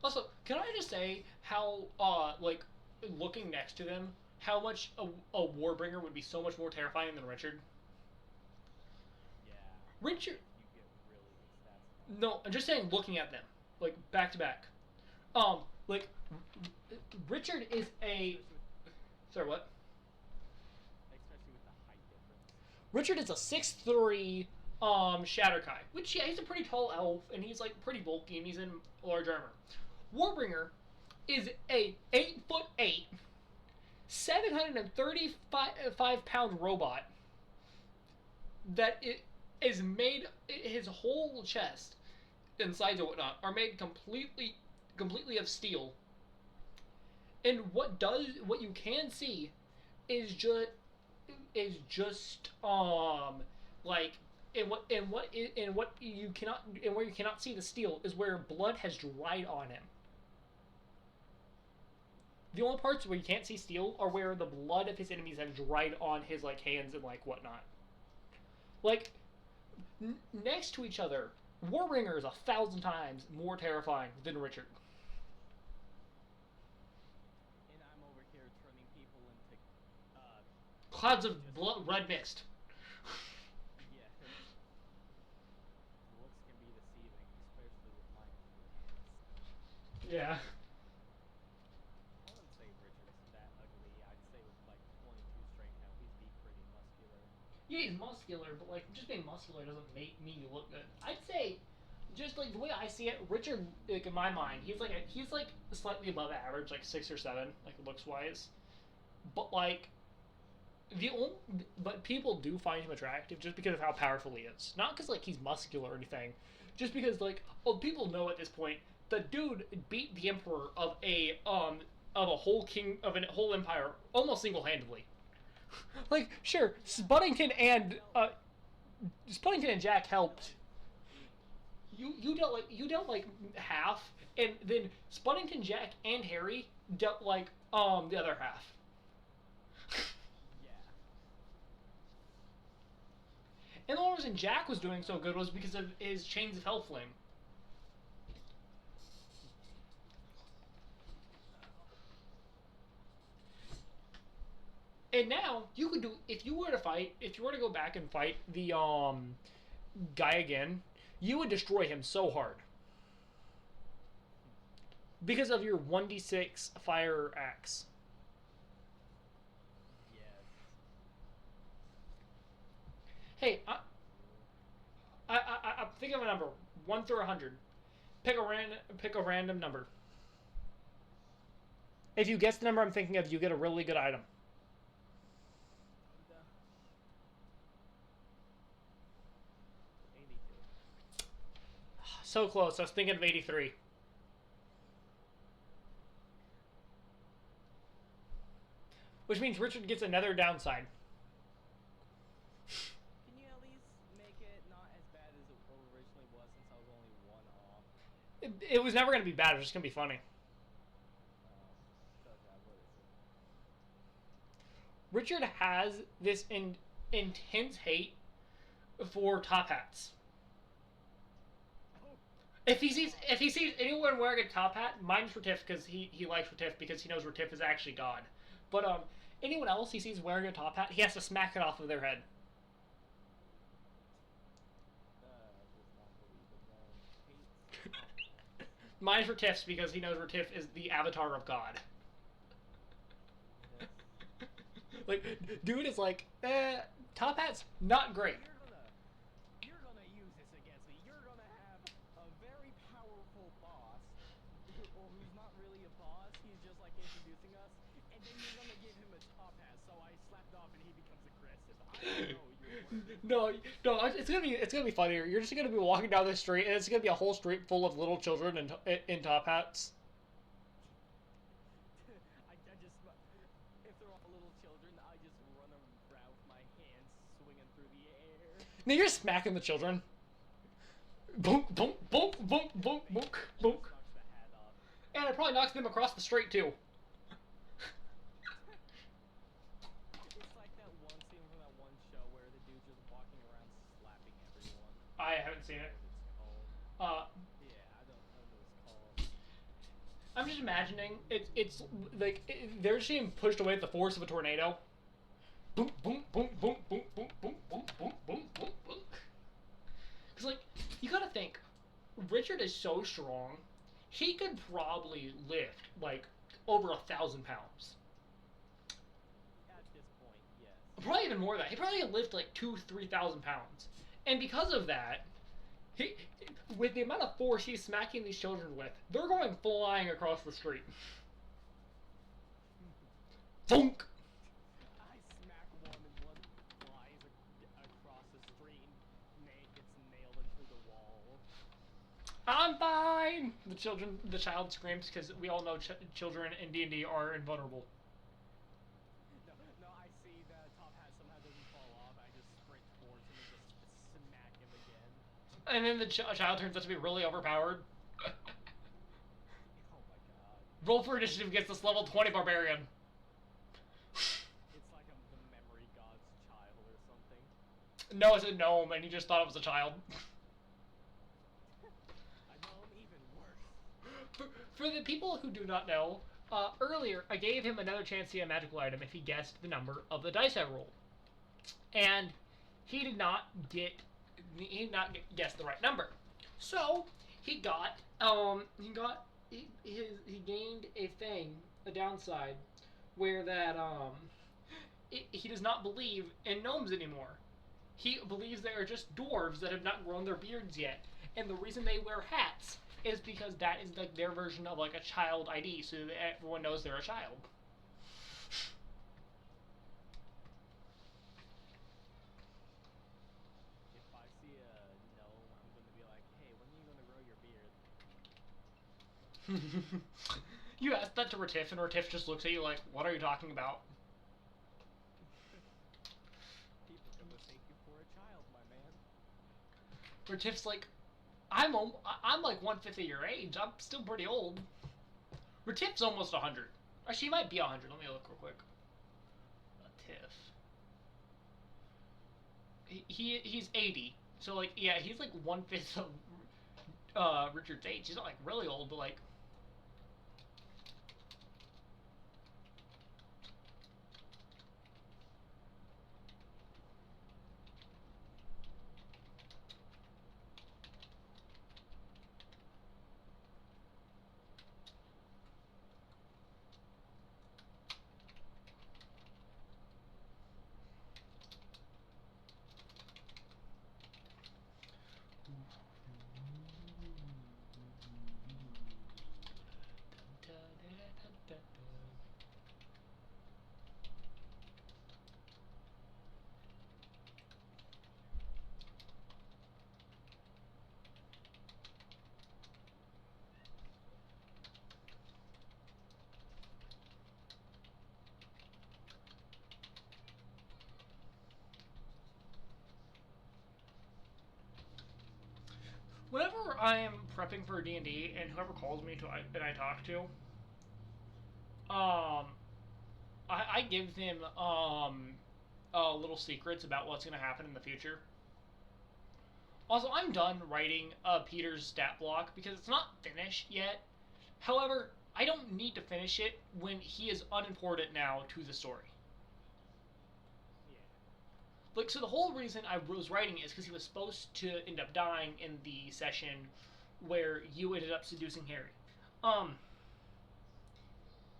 Also, can I just say how, like, looking next to them, how much a Warbringer would be so much more terrifying than Richard? Yeah. Richard... You get really good stats. No, I'm just saying looking at them, like, back to back. Like, Richard is a... Sorry, what? Especially with the height difference. Richard is a 6'3", Shatterkai. Which, yeah, he's a pretty tall elf, and he's, like, pretty bulky, and he's in large armor. Warbringer is a 8'8", 735-pound robot that is made... His whole chest and sides and whatnot are made completely of steel. And what you can see is just like where you cannot see the steel is where blood has dried on him. The only parts where you can't see steel are where the blood of his enemies have dried on his like hands and like whatnot. Like next to each other, Warbringer is 1,000 times more terrifying than Richard. And I'm over here turning people into clouds of blood, red mist. Yeah. Looks can be deceiving, especially with my hands. Yeah. I wouldn't say Richard's that ugly. I'd say with like 22 strength now, he'd be pretty muscular. Yeah, he's muscular, but like just being muscular doesn't mean you look good. I'd say, just like the way I see it, Richard, like in my mind, he's like slightly above average, like 6 or 7, like looks wise. But like but people do find him attractive just because of how powerful he is. Not because like he's muscular or anything, just because like people know at this point the dude beat the emperor of a whole empire almost single-handedly. Like, sure, Spuddington and Jack helped. You dealt like half, and then Spuddington, Jack, and Harry dealt like the other half. Yeah. And the only reason Jack was doing so good was because of his Chains of Hellflame. And now you could do if you were to go back and fight the guy again, you would destroy him so hard because of your 1d6 fire axe. Yes. Hey, I'm thinking of a number, 1 through 100. Pick a random number. If you guess the number I'm thinking of, you get a really good item. The 82. So close. I was thinking of 83. Which means Richard gets another downside. Can you at least make it not as bad as it originally was since I was only one off? It was never going to be bad. It was just going to be funny. So that what is it? Richard has this intense hate for top hats. Oh, If he sees anyone wearing a top hat, mine's Retiff because he likes Retiff because he knows Retiff is actually God. But anyone else he sees wearing a top hat, he has to smack it off of their head. does not believe in that. Hates. Mine's Retiff's because he knows Retiff is the avatar of God. Yes. Like, dude is like, top hat's not great. You're gonna use this against me. You're gonna have a very powerful boss, or who's not really a boss. He's just like introducing us, and then you're gonna give him a top hat. So I slapped off, and he becomes aggressive. I don't know. No, it's gonna be funnier. You're just gonna be walking down the street, and it's gonna be a whole street full of little children in top hats. I just, if they're all little children, I just run around with my hands swinging through the air. Now you're smacking the children. Boom, boom, boom, boom, boom, boom, boom. Knocks the hat off. And it probably knocks them across the street too. It's like that one scene from that one show where the dude's just walking around slapping everyone. I haven't seen it. What it's called. Uh, Yeah, I don't know what it's called. I'm just imagining it's like they're just being pushed away with the force of a tornado. Boom, boom, boom, boom, boom, boom, boom, boom, boom, boom, boom, boom. Cause like you gotta think, Richard is so strong, he could probably lift like over 1,000 pounds. At this point, yes. Probably even more than that. He probably could lift like 2,000-3,000 pounds. And because of that, he, with the amount of force he's smacking these children with, they're going flying across the street. Thunk! I smack one and one flies across the street and gets nailed into the wall. I'm fine. The child screams because we all know children in D&D are invulnerable. No, I see the top hat somehow doesn't fall off. I just sprint towards him and just smack him again. And then the child turns out to be really overpowered. Oh my god. Roll for initiative against this level 20 barbarian. It's like I'm the memory god's child or something. No, it's a gnome, and he just thought it was a child. I know him even worse. For the people who do not know, earlier I gave him another chance to get a magical item if he guessed the number of the dice I rolled, and he did not guess the right number. So he gained a downside, where that he does not believe in gnomes anymore. He believes they are just dwarves that have not grown their beards yet, and the reason they wear hats is because that is like their version of like a child ID, so that everyone knows they're a child. If I see a gnome, I'm gonna be like, hey, when are you gonna grow your beard? You ask that to Retiff, and Retiff just looks at you like, what are you talking about? for a child, my man. Retiff's like, I'm like 1/5 of your age. I'm still pretty old. Retiff's almost 100. Or she might be 100. Let me look real quick. Retiff. He's 80. So like yeah, he's like 1/5 of Richard's age. He's not like really old, but like. Whenever I am prepping for D&D and whoever calls me to and I talk to, I give them little secrets about what's going to happen in the future. Also, I'm done writing Peter's stat block because it's not finished yet. However, I don't need to finish it when he is unimportant now to the story. Yeah. Like, so the whole reason I was writing is because he was supposed to end up dying in the session where you ended up seducing Harry.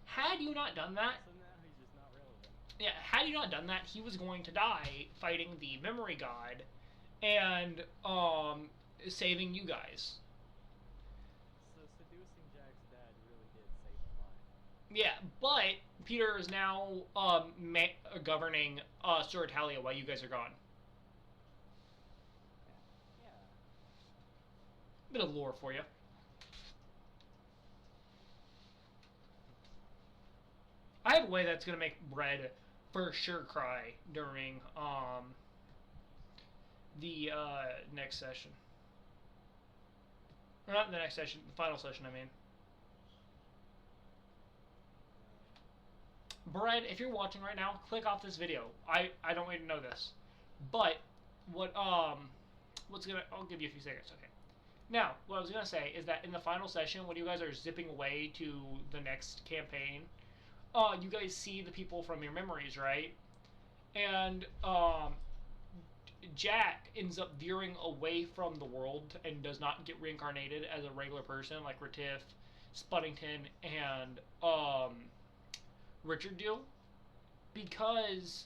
Had you not done that, So now he's just not relevant. yeah, had you not done that, he was going to die fighting the memory god and saving you guys. So seducing Jack's dad really did save a life. Yeah, but Peter is now governing Sir Italia while you guys are gone. Yeah. Bit of lore for you. I have a way that's gonna make Bread for sure cry during the next session. Or not the next session, the final session, I mean. Bread, if you're watching right now, click off this video. I don't need to know this. But what's gonna I'll give you a few seconds, okay. Now, what I was gonna say is that in the final session, when you guys are zipping away to the next campaign, you guys see the people from your memories, right? And Jack ends up veering away from the world and does not get reincarnated as a regular person like Retiff, Spuddington, and Richard do, because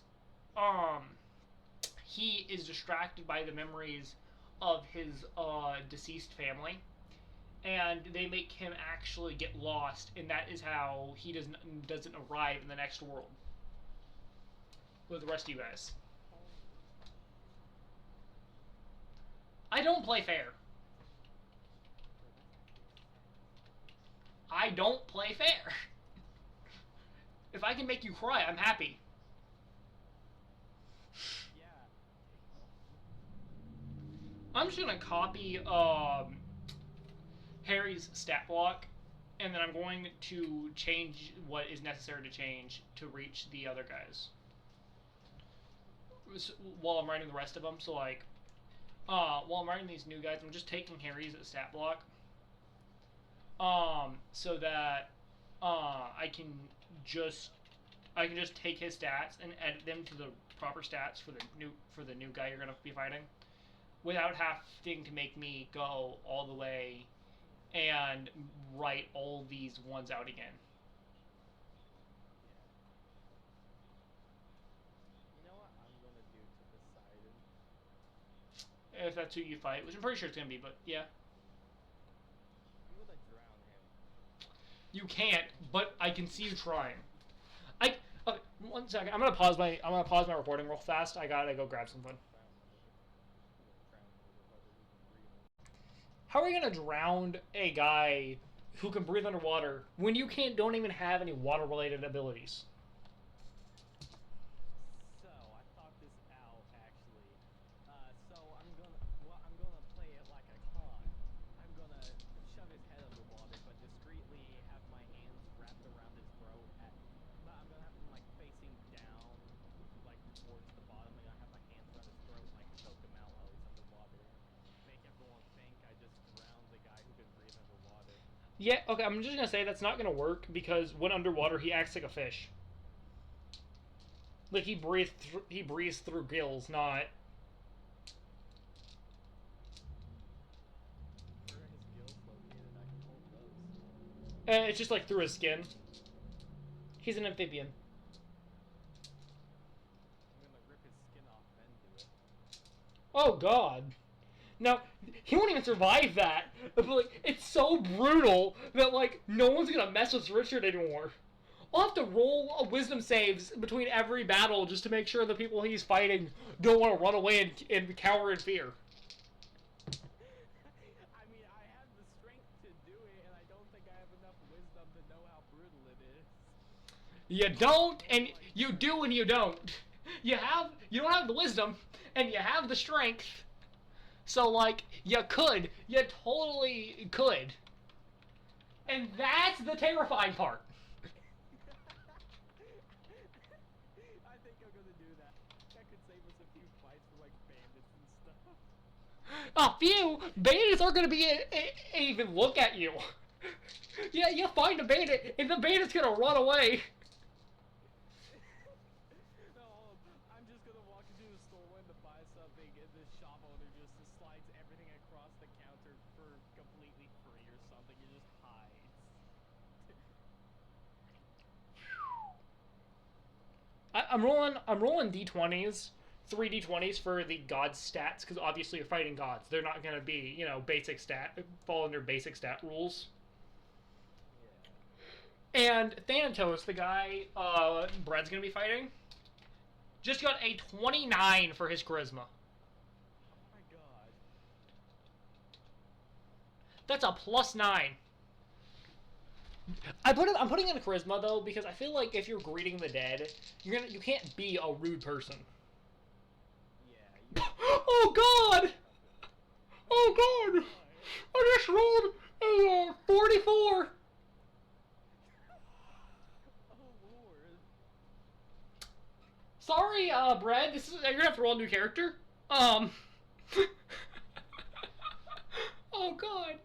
he is distracted by the memories of his deceased family, and they make him actually get lost, and that is how he doesn't arrive in the next world with the rest of you guys. I don't play fair. I don't play fair. If I can make you cry, I'm happy. Yeah. I'm just gonna copy Harry's stat block, and then I'm going to change what is necessary to change to reach the other guys while I'm writing the rest of them. So like, while I'm writing these new guys, I'm just taking Harry's stat block, so that I can just take his stats and edit them to the proper stats for the new guy you're gonna be fighting, without having to make me go all the way and write all these ones out again. You know what I'm gonna do to Poseidon? If that's who you fight, which I'm pretty sure it's gonna be, but yeah. I'm gonna drown him. You can't, but I can see you trying. Okay, 1 second. I'm gonna pause my recording real fast. I gotta go grab something. How are you gonna drown a guy who can breathe underwater when you don't even have any water related abilities? So I thought this out actually. I'm gonna have him like facing down, like towards the bottom, and I have my hands around his throat, like choke him out while he's underwater. Make everyone think I just drowned the guy who can breathe underwater. Yeah, okay, I'm just gonna say that's not gonna work because when underwater he acts like a fish. Like he breathes through gills, not. Where are his gills located? I can hold those. It's just like through his skin. He's an amphibian. I'm gonna rip his skin off, then do it. Oh God. Now he won't even survive that. But like, it's so brutal that like no one's gonna mess with Richard anymore. I'll have to roll a wisdom saves between every battle just to make sure the people he's fighting don't want to run away and cower in fear. I mean, I have the strength to do it, and I don't think I have enough wisdom to know how brutal it is. You don't, and you do, and you don't. You don't have the wisdom, and you have the strength. So like, you totally could. And that's the terrifying part. I think I'm gonna do that. That could save us a few fights for like bandits and stuff. A few bandits aren't gonna even look at you. Yeah, you find a bandit, and the bandit's gonna run away. No, I'm just gonna walk into the store when to buy something, and the shop owner just slides everything across the counter for completely free or something. It just hides. I'm rolling d20s, 3d20s for the god stats because obviously you're fighting gods. They're not gonna be basic stat fall under basic stat rules. Yeah. And Thanatos, the guy Brad's gonna be fighting, just got a 29 for his charisma. Oh my god. That's a +9. I'm putting in a charisma though because I feel like if you're greeting the dead, you can't be a rude person. Yeah. Oh God! Oh God! I just rolled a 44. Oh lord. Sorry, Brad. You're gonna have to roll a new character. Oh God.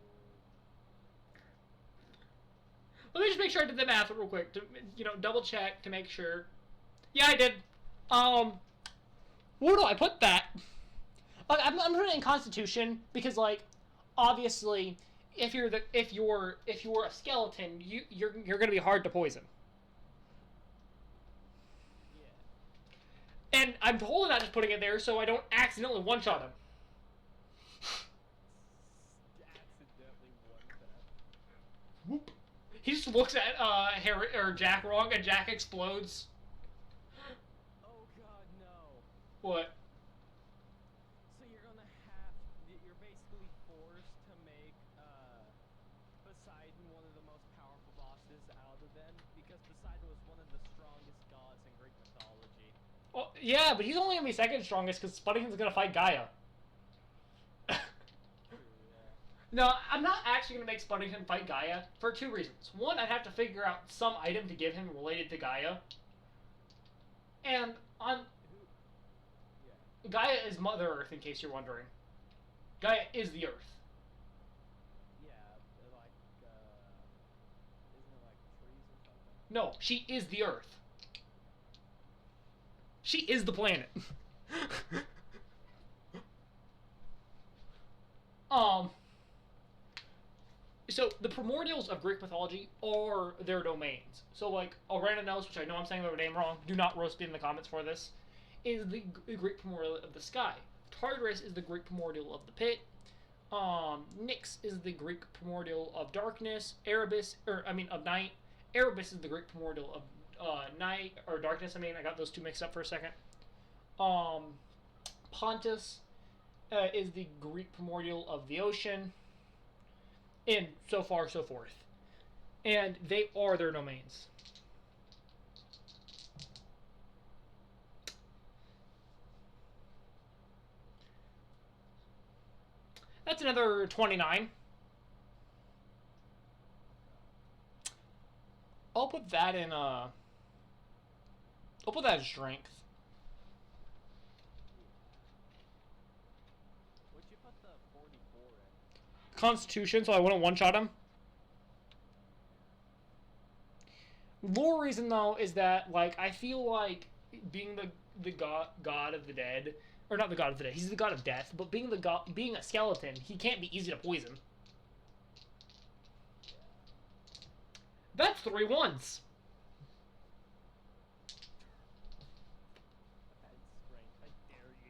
Let me just make sure I did the math real quick to double check to make sure. Yeah, I did. Where do I put that? I'm putting it in Constitution because like obviously if you're a skeleton you're gonna be hard to poison. Yeah. And I'm totally not just putting it there so I don't accidentally one-shot him. Accidentally one tap. Whoop. He just looks at Harry or Jack wrong and Jack explodes. Oh god, no. What? So you're basically forced to make Poseidon one of the most powerful bosses out of them because Poseidon was one of the strongest gods in Greek mythology. Well, yeah, but he's only gonna be second strongest because Spuddington's gonna fight Gaia. No, I'm not actually going to make Spuddington fight Gaia for two reasons. One, I'd have to figure out some item to give him related to Gaia. And Gaia is Mother Earth, in case you're wondering. Gaia is the Earth. Yeah, like, isn't it like trees or something? No, she is the Earth. She is the planet. So the primordials of Greek mythology are their domains. So like Aranenos, which I know I'm saying their name wrong, do not roast me in the comments for this, is the Greek primordial of the sky. Tartarus is the Greek primordial of the pit. Nyx is the Greek primordial of darkness. Of night. Erebus is the Greek primordial of night or darkness. I got those two mixed up for a second. Pontus is the Greek primordial of the ocean. And so far, so forth. And they are their domains. That's another 29. I'll put that in I'll put that as strength. What'd you put the 44 in? Constitution, so I wouldn't one-shot him. Lore reason though is that like I feel like being the god of the dead, or not the god of the dead, he's the god of death, but being a skeleton, he can't be easy to poison. That's 3 1s.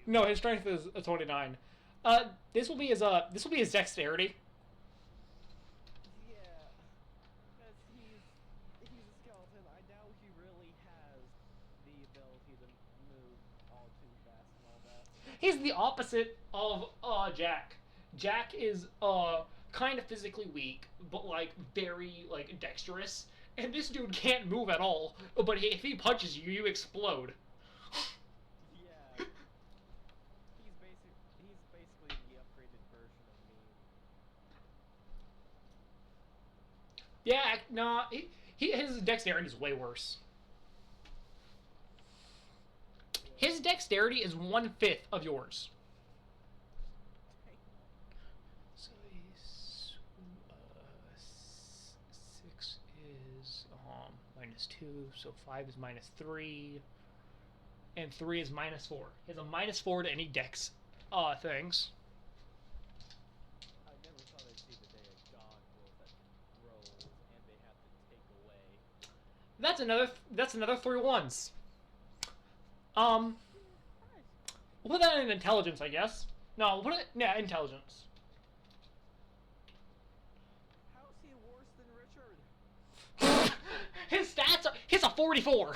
No, his strength is a 29. This will be his dexterity. Yeah, because he's a skeleton. I doubt he really has the ability to move all too fast and all that. He's the opposite of Jack. Jack is kind of physically weak, but like very like dexterous. And this dude can't move at all. But if he punches you, you explode. Yeah, he's basically the upgraded version of me. Yeah, no, his dexterity is way worse. His dexterity is 1/5 of yours. So he's 6 is -2, so 5 is -3, and 3 is -4. He has a -4 to any dex things. I never thought I'd see the day of God rolls and they have to take away. That's another 3 1s. We'll put that in intelligence, I guess. No, we'll put it intelligence. How is he worse than Richard? His stats are... He's a 44.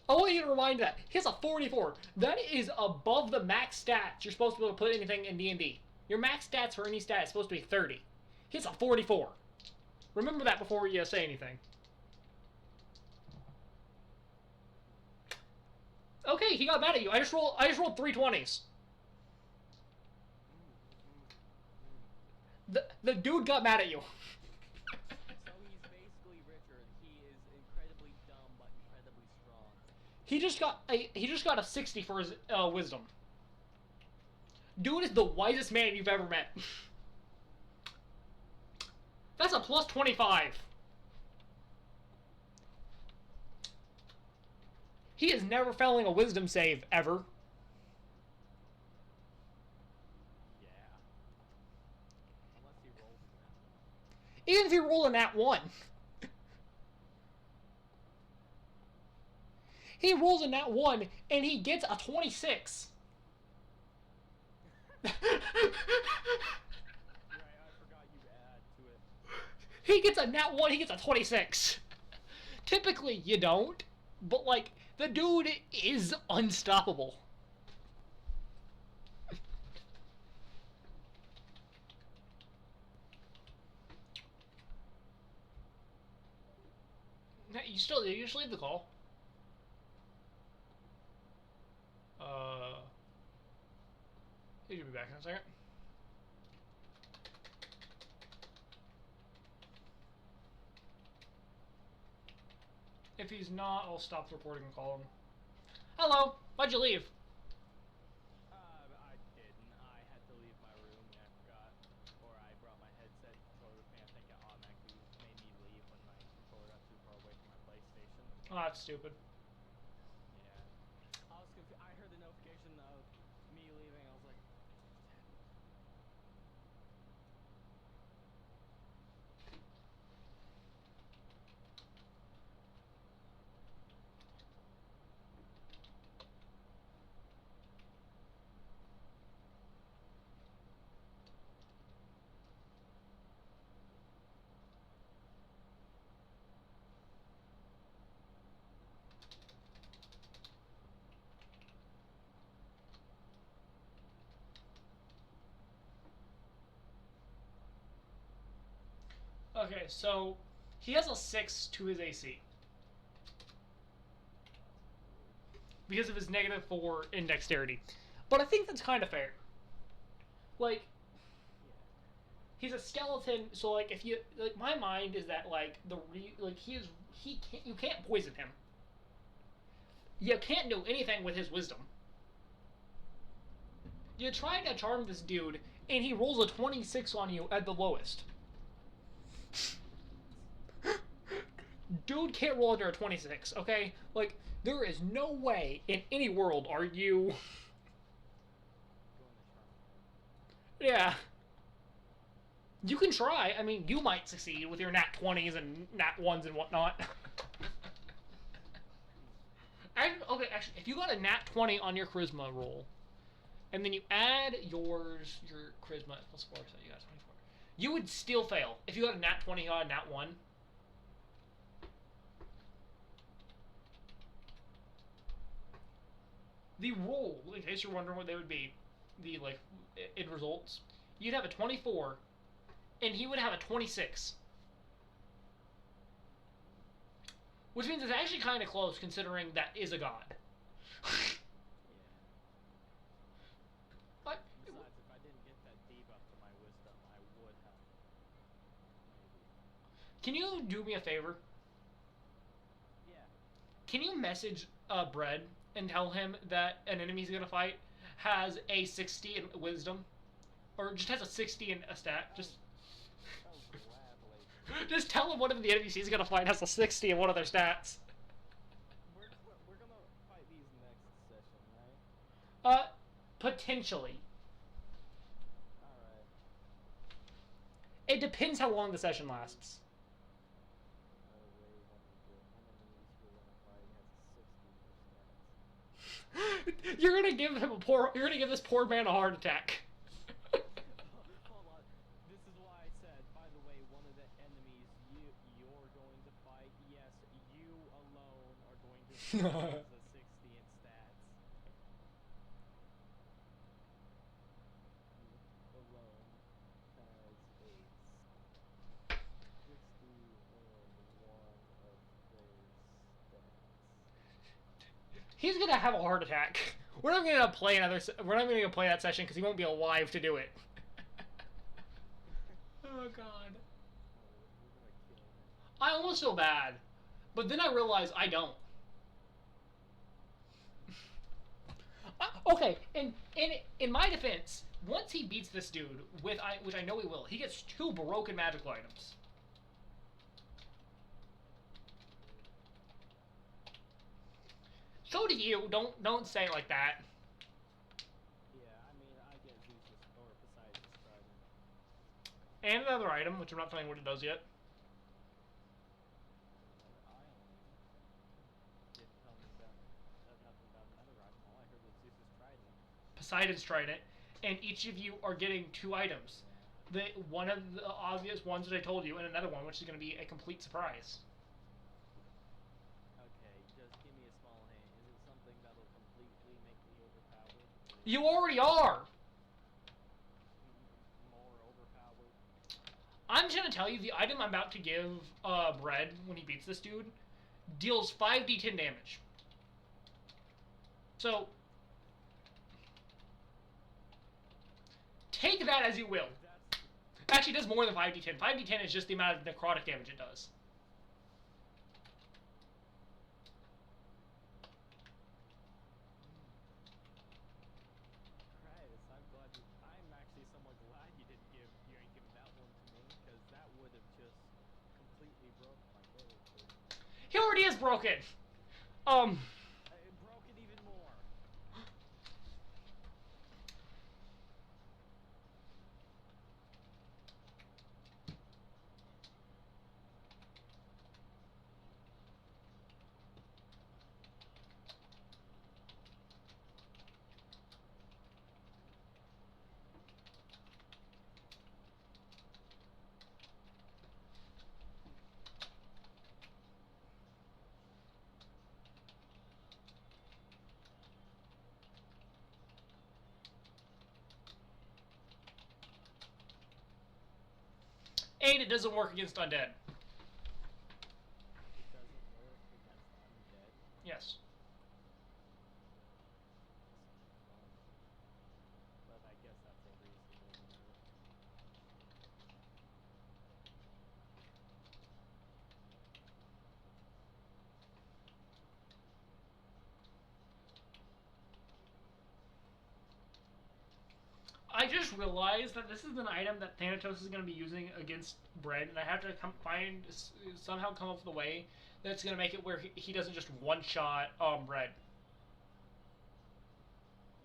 I want you to remind that. He's a 44. That is above the max stats you're supposed to be able to put anything in D&D. Your max stats for any stat is supposed to be 30. He's a 44. Remember that before you say anything. Okay, he got mad at you. I just rolled 3 20s. The dude got mad at you. So he's basically Richard. He is incredibly dumb but incredibly strong. He just got a 60 for his wisdom. Dude is the wisest man you've ever met. That's a plus 25. He is never failing a wisdom save, ever. Yeah. Unless he rolls that. Even if he rolled a nat 1. He rolls a nat 1, and he gets a 26. Right, I forgot you add to it. He gets a nat 1, he gets a 26. Typically, you don't, but, like, the dude is unstoppable. You just leave the call. He should be back in a second. If he's not, I'll stop the recording and call him. Hello, why'd you leave? I didn't. I had to leave my room and I forgot, or I brought my headset controller with me. I think it automatically made me leave when my controller got too far away from my PlayStation. Oh, that's stupid. Yeah. I was confused. I heard the notification of me leaving. I was like, Okay, so he has a 6 to his AC. Because of his -4 in dexterity. But I think that's kind of fair. Like, he's a skeleton. So like if you like, my mind is that like he can't, you can't poison him. You can't do anything with his wisdom. You try to charm this dude, and he rolls a 26 on you at the lowest. Dude can't roll under a 26, okay? Like, there is no way in any world are you. Yeah. You can try. I mean, you might succeed with your nat 20s and nat 1s and whatnot. Okay, actually, if you got a nat 20 on your charisma roll, and then you add your charisma plus 4, so you got 24. You would still fail. If you got a nat 20 on a nat 1. The roll, in case you're wondering what they would be, the, like, it results, you'd have a 24, and he would have a 26. Which means it's actually kind of close, considering that is a god. But, Besides, if I didn't get that debuff to my wisdom, I would have. Maybe. can you do me a favor? Yeah. Can you message Bread and tell him that an enemy he's gonna fight has a 60 in wisdom, or just has a 60 in a stat? Just Oh, gladly. just tell him one of the enemies he's gonna fight has a 60 in one of their stats. We're gonna fight these next session, right? Potentially. Alright. It depends how long the session lasts. You're gonna give this poor man a heart attack. Hold on. This is why I said, by the way, one of the enemies you're going to fight, yes, you alone are going to fight as a 60 in stats. You alone has a 60 in one of their stats. He's gonna have a heart attack. We're not gonna play that session because he won't be alive to do it. Oh god. I almost feel bad, but then I realize I don't. Okay, in my defense, once he beats this dude which I know he will, he gets 2 broken magical items. So do you. Don't say it like that. Yeah, I mean, I get Zeus's or Poseidon's trident. And another item, which I'm not telling you what it does yet. I didn't tell me about nothing about another item. All I heard was Zeus's trident. Poseidon's trident, and each of you are getting 2 items. One of the obvious ones that I told you, and another one, which is going to be a complete surprise. Okay, just give me a small hint. Is it something that'll completely make me overpowered? You already are! More overpowered? I'm just going to tell you, the item I'm about to give Bread when he beats this dude deals 5d10 damage. So, take that as you will. Actually, it does more than 5d10. 5d10 is just the amount of necrotic damage it does. Christ, I'm actually somewhat glad you ain't given that one to me, because that would have just completely broke my character. He already is broken! It broke it even more. And it doesn't work against undead. It doesn't work against undead. Yes. But I guess that's a reasonable limit. I just realized that this is an item that Thanatos is going to be using against Bread, and I have to somehow come up with a way that's going to make it where he doesn't just one-shot Bread.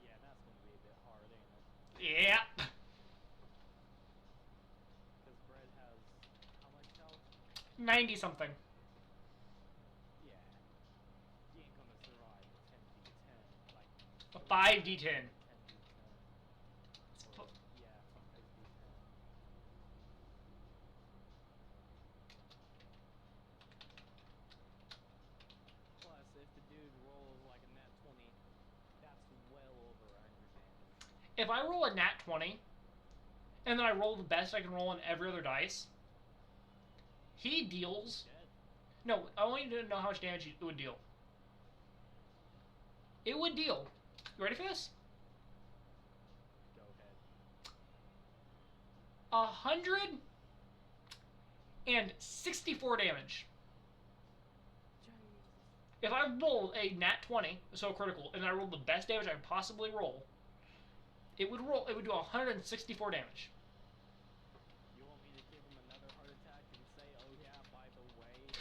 Yeah, that's gonna be a bit hard, ain't it? Yeah. Because Bread has how much health? 90 something. Yeah. He ain't gonna survive a 10d10. Like A 5d10. 10d10. Or yeah, 5d10. Plus, if the dude rolls like a nat 20, that's well over 100 damage. If I roll a nat 20, and then I roll the best I can roll on every other dice, he deals... Dead. No, I want you to know how much damage it would deal. It would deal... You ready for this? Go ahead. 164 damage. Jesus. If I roll a nat 20, so critical, and I roll the best damage I could possibly roll, it would do 164 damage. You want me to give him another heart attack and say, oh yeah, by the way, you could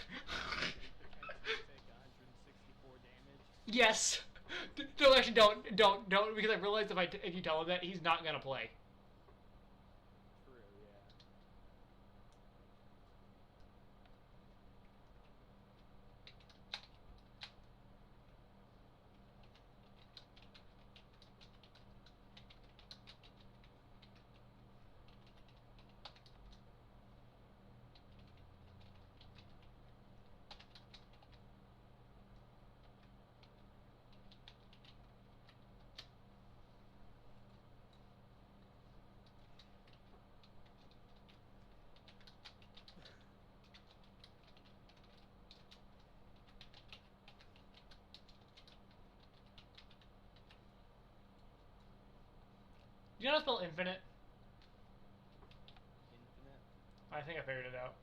potentially take 164 damage? Yes. No, actually, don't, because I realized if you tell him that, he's not gonna play. True, yeah. Do you know how to spell infinite? Infinite. I think I figured it out.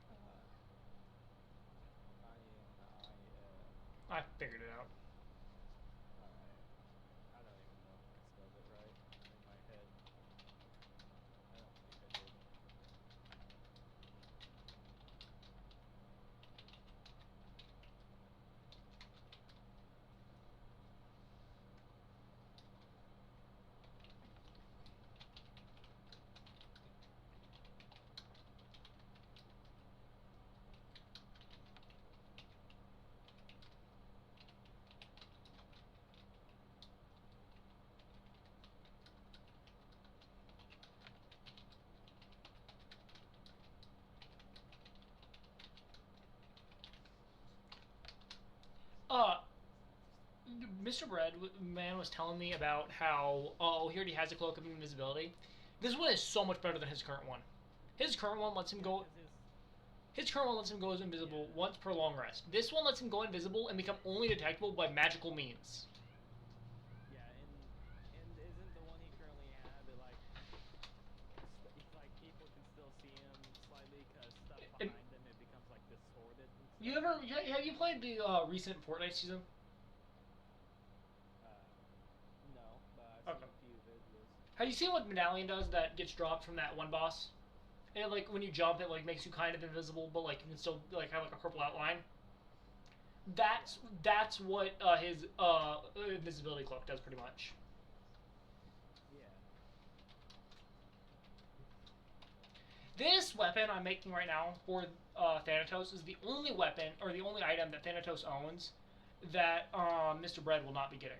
I figured it out. Alright. I don't even know if I spelled it right in my head. I don't think I did. Mr. Bread man was telling me about how he already has a cloak of invisibility. This one is so much better than his current one. His current one lets him go. 'Cause His current one lets him go invisible once per long rest. This one lets him go invisible and become only detectable by magical means. yeah, and isn't the one he currently had like people can still see him slightly because stuff behind him it becomes like distorted and stuff. Have you played the recent Fortnite season? No, but I've Okay. seen a few videos. Have you seen what medallion does that gets dropped from that one boss? And like when you jump, it like makes you kind of invisible, but like you can still like have like a purple outline. That's what his invisibility cloak does pretty much. Yeah. This weapon I'm making right now for Thanatos is the only weapon or the only item that Thanatos owns that Mr. Bread will not be getting.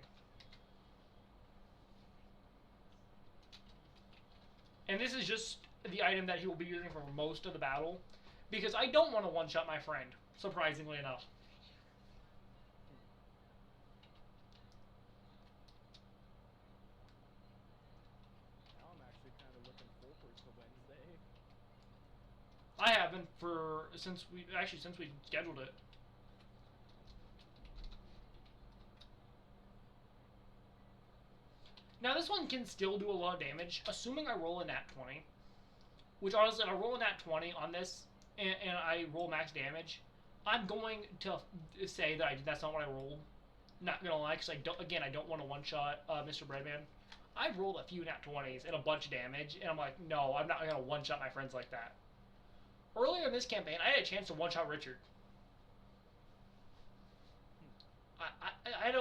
And this is just the item that he will be using for most of the battle, because I don't want to one-shot my friend, surprisingly enough. Now I'm actually kind of looking forward to Wednesday. I haven't since we scheduled it. Now this one can still do a lot of damage, assuming I roll a nat 20. Which honestly, if I roll a nat 20 on this and I roll max damage, I'm going to say that that's not what I rolled. Not gonna lie, because I don't want to one-shot Mr. Breadman. I rolled a few nat 20s and a bunch of damage, and I'm like, no, I'm not gonna one shot my friends like that. Earlier in this campaign, I had a chance to one shot Richard. I had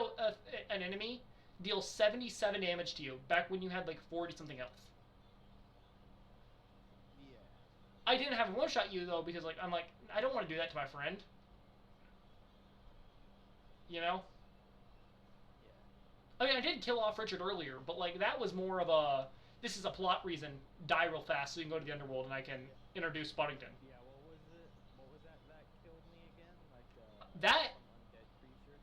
an enemy deal 77 damage to you back when you had like 40 something health. Yeah. I didn't have one shot you though because like I'm like I don't want to do that to my friend. You know. Yeah. I mean, I did kill off Richard earlier, but like that was more of a this is a plot reason. Die real fast so you can go to the underworld and I can introduce Spuddington. Yeah. What was it? What was that that killed me again? Like That some undead creature.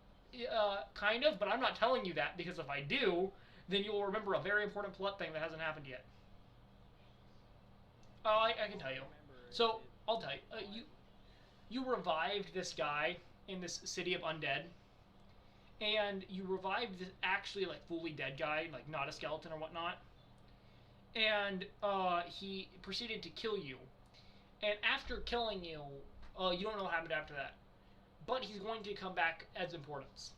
kind of, but I'm not telling you that because if I do, then you will remember a very important plot thing that hasn't happened yet. I can tell you. So I'll tell you. You revived this guy in this city of undead, and you revived this actually like fully dead guy, like not a skeleton or whatnot. And he proceeded to kill you. And after killing you, you don't know what happened after that. But he's going to come back as importance.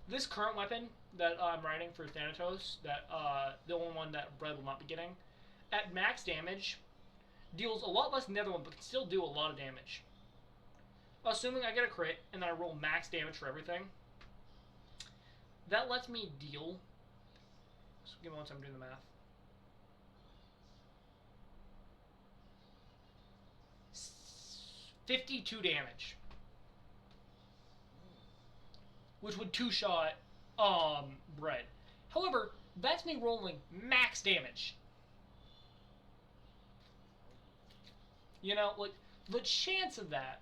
This current weapon that I'm riding for Thanatos, that the only one that Brad will not be getting, at max damage, deals a lot less than the other one, but can still do a lot of damage. Assuming I get a crit and then I roll max damage for everything, that lets me deal. So give me one second, I'm doing the math. 52 damage, which would two-shot Bread. However, that's me rolling max damage. You know, like the chance of that.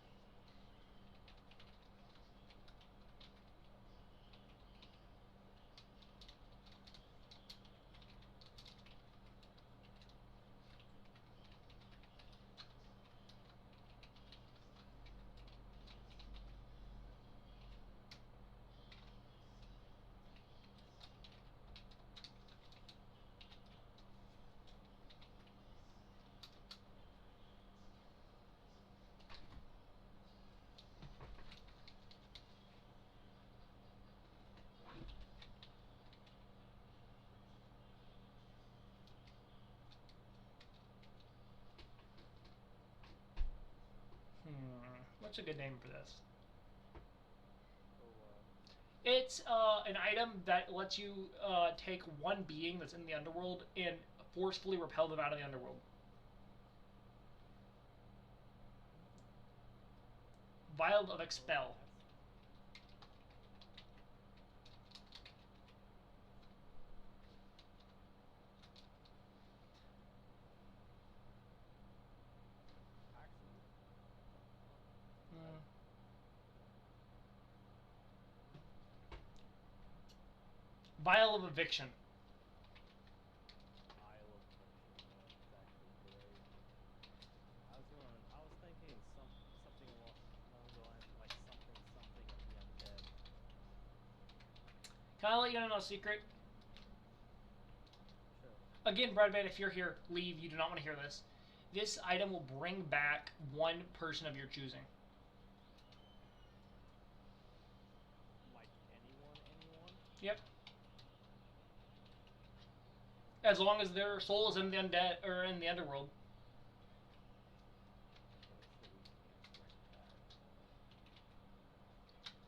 What's a good name for this? It's an item that lets you take one being that's in the underworld and forcefully repel them out of the underworld. Vial of Expel. Vial of Eviction. I was thinking something along the lines like something of the undead. Can I let you know a secret? Sure. Again, Bradman, if you're here, leave. You do not want to hear this. This item will bring back one person of your choosing. Like anyone? Yep. As long as their soul is in the undead or in the underworld.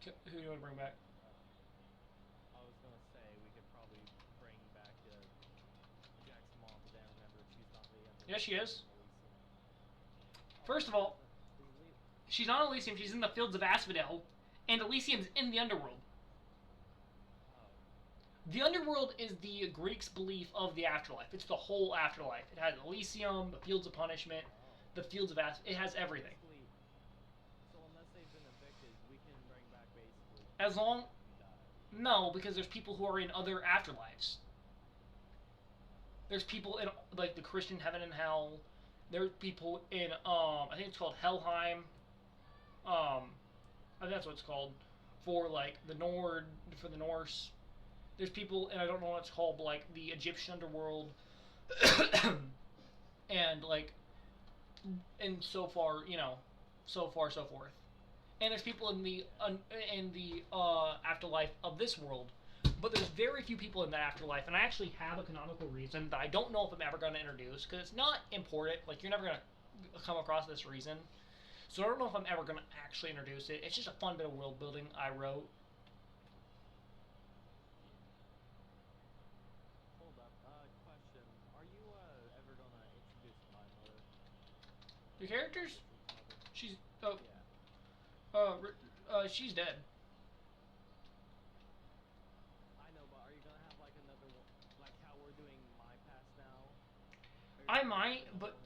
Who do you want to bring back? I was gonna say we could probably bring back Jack's mom, but then remember she's not the underworld. Yes, she is. First of all, she's not Elysium, she's in the fields of Asphodel, and Elysium's in the underworld. The underworld is the Greeks' belief of the afterlife. It's the whole afterlife. It has Elysium, the Fields of Punishment, the Fields of Asphodel. It has everything. So unless they've been evicted, we can bring back basically. As long, no, because there's people who are in other afterlives. There's people in like the Christian heaven and hell. There's people in I think it's called Helheim. I think that's what it's called for like the for the Norse. There's people, and I don't know what it's called, but like the Egyptian underworld, and like, and so far, so forth. And there's people in the afterlife of this world, But there's very few people in the afterlife, and I actually have a canonical reason that I don't know if I'm ever going to introduce, because it's not important. Like, you're never going to come across this reason. So I don't know if I'm ever going to actually introduce it. It's just a fun bit of world building I wrote. Hold up. Question. Are you ever gonna introduce my mother? The characters? Richard's mother? She's she's dead. I know, but are you gonna have like another one, like how we're doing my past now? I might, but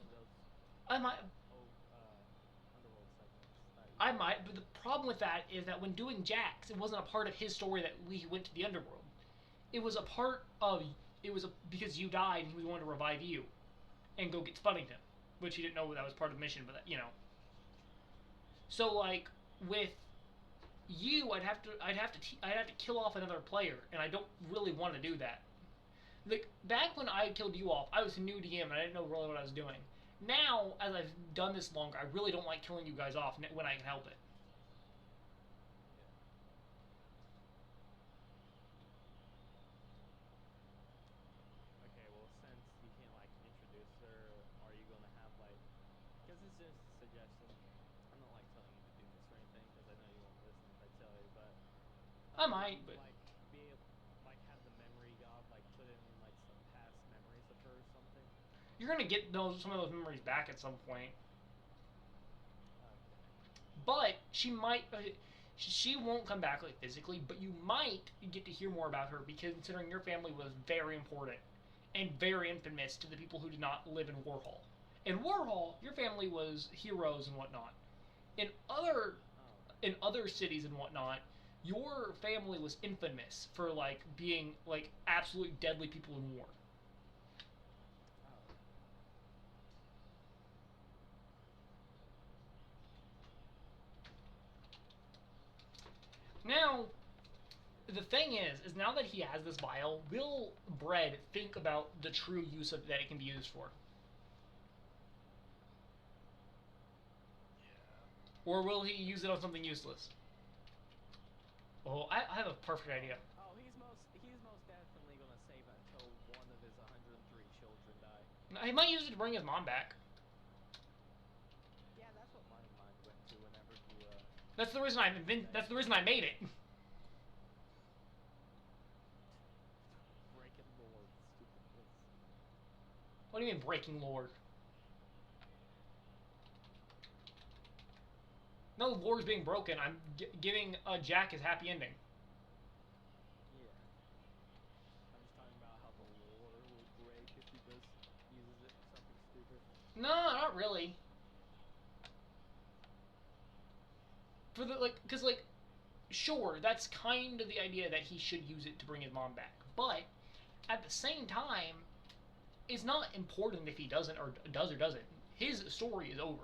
I might. Underworld segments. I might, but the problem with that is that when doing Jax, it wasn't a part of his story that we went to the underworld. It was a part of because you died and we wanted to revive you, and go get Spunnington, which he didn't know that was part of the mission, but you know. So like with you, I'd have to kill off another player, and I don't really want to do that. Like back when I killed you off, I was a new DM and I didn't know really what I was doing. Now, as I've done this longer, I really don't like killing you guys off when I can help it. Okay, well, since you can't like introduce her, are you gonna have like? Because it's just a suggestion. I'm not like telling you to do this or anything, because I know you won't listen if I tell you. But I might, but like be able, like have the memory god like put in like some past memories of her or something. you're gonna get some of those memories back at some point. Okay. But she might. She won't come back like physically, but you might get to hear more about her because considering your family was very important and very infamous to the people who did not live in Warhol. In Warhol, your family was heroes and whatnot. In other Oh. in other cities and whatnot, your family was infamous for like being like absolute deadly people in war. Oh. Now, the thing is now that he has this vial, will Bread think about the true use of that it can be used for? Or will he use it on something useless? Oh, I have a perfect idea. Oh, he's most definitely gonna save until one of his 103 children die. He might use it to bring his mom back. Yeah, that's what my mind went to whenever you That's the reason That's the reason I made it. breaking lore, stupid this. What do you mean breaking lore? No, the lore's being broken. I'm giving Jack his happy ending. Yeah. I'm just talking about how the lore will break if he just uses it for something stupid. No, not really. For the because sure, that's kind of the idea that he should use it to bring his mom back, but at the same time, it's not important if he doesn't or doesn't. His story is over.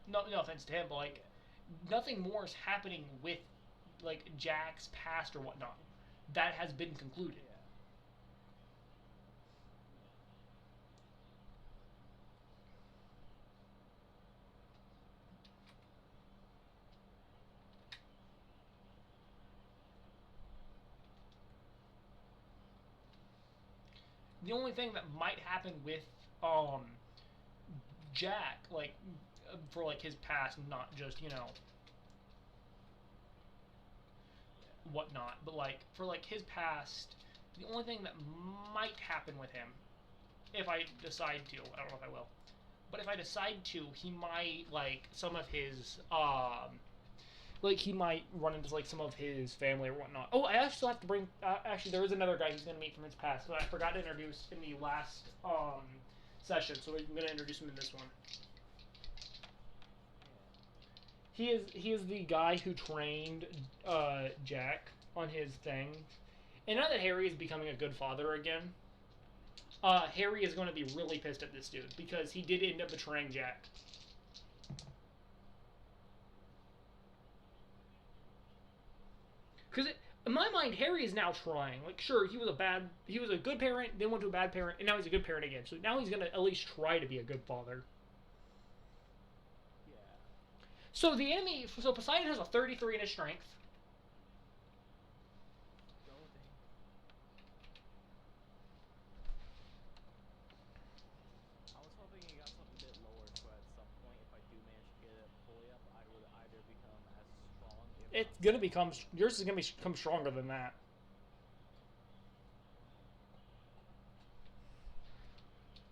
No offense to him, but like nothing more is happening with like Jack's past or whatnot. That has been concluded. Yeah. The only thing that might happen with Jack, like for like his past, not just whatnot, but like for like his past, the only thing that might happen with him, if I decide to, I don't know if I will, but if I decide to, he might like some of his like he might run into like some of his family or whatnot. Oh, I actually have to bring. Actually, there is another guy who's gonna meet from his past, but I forgot to introduce in the last session, so I'm gonna introduce him in this one. He is the guy who trained Jack on his thing, and now that Harry is becoming a good father again, Harry is going to be really pissed at this dude because he did end up betraying Jack. Because in my mind, Harry is now trying. Like, sure, he was a good parent, then went to a bad parent, and now he's a good parent again. So now he's gonna at least try to be a good father. Yeah. So the enemy, so Poseidon has a 33 in his strength. Golding. it's gonna become yours is gonna become stronger than that.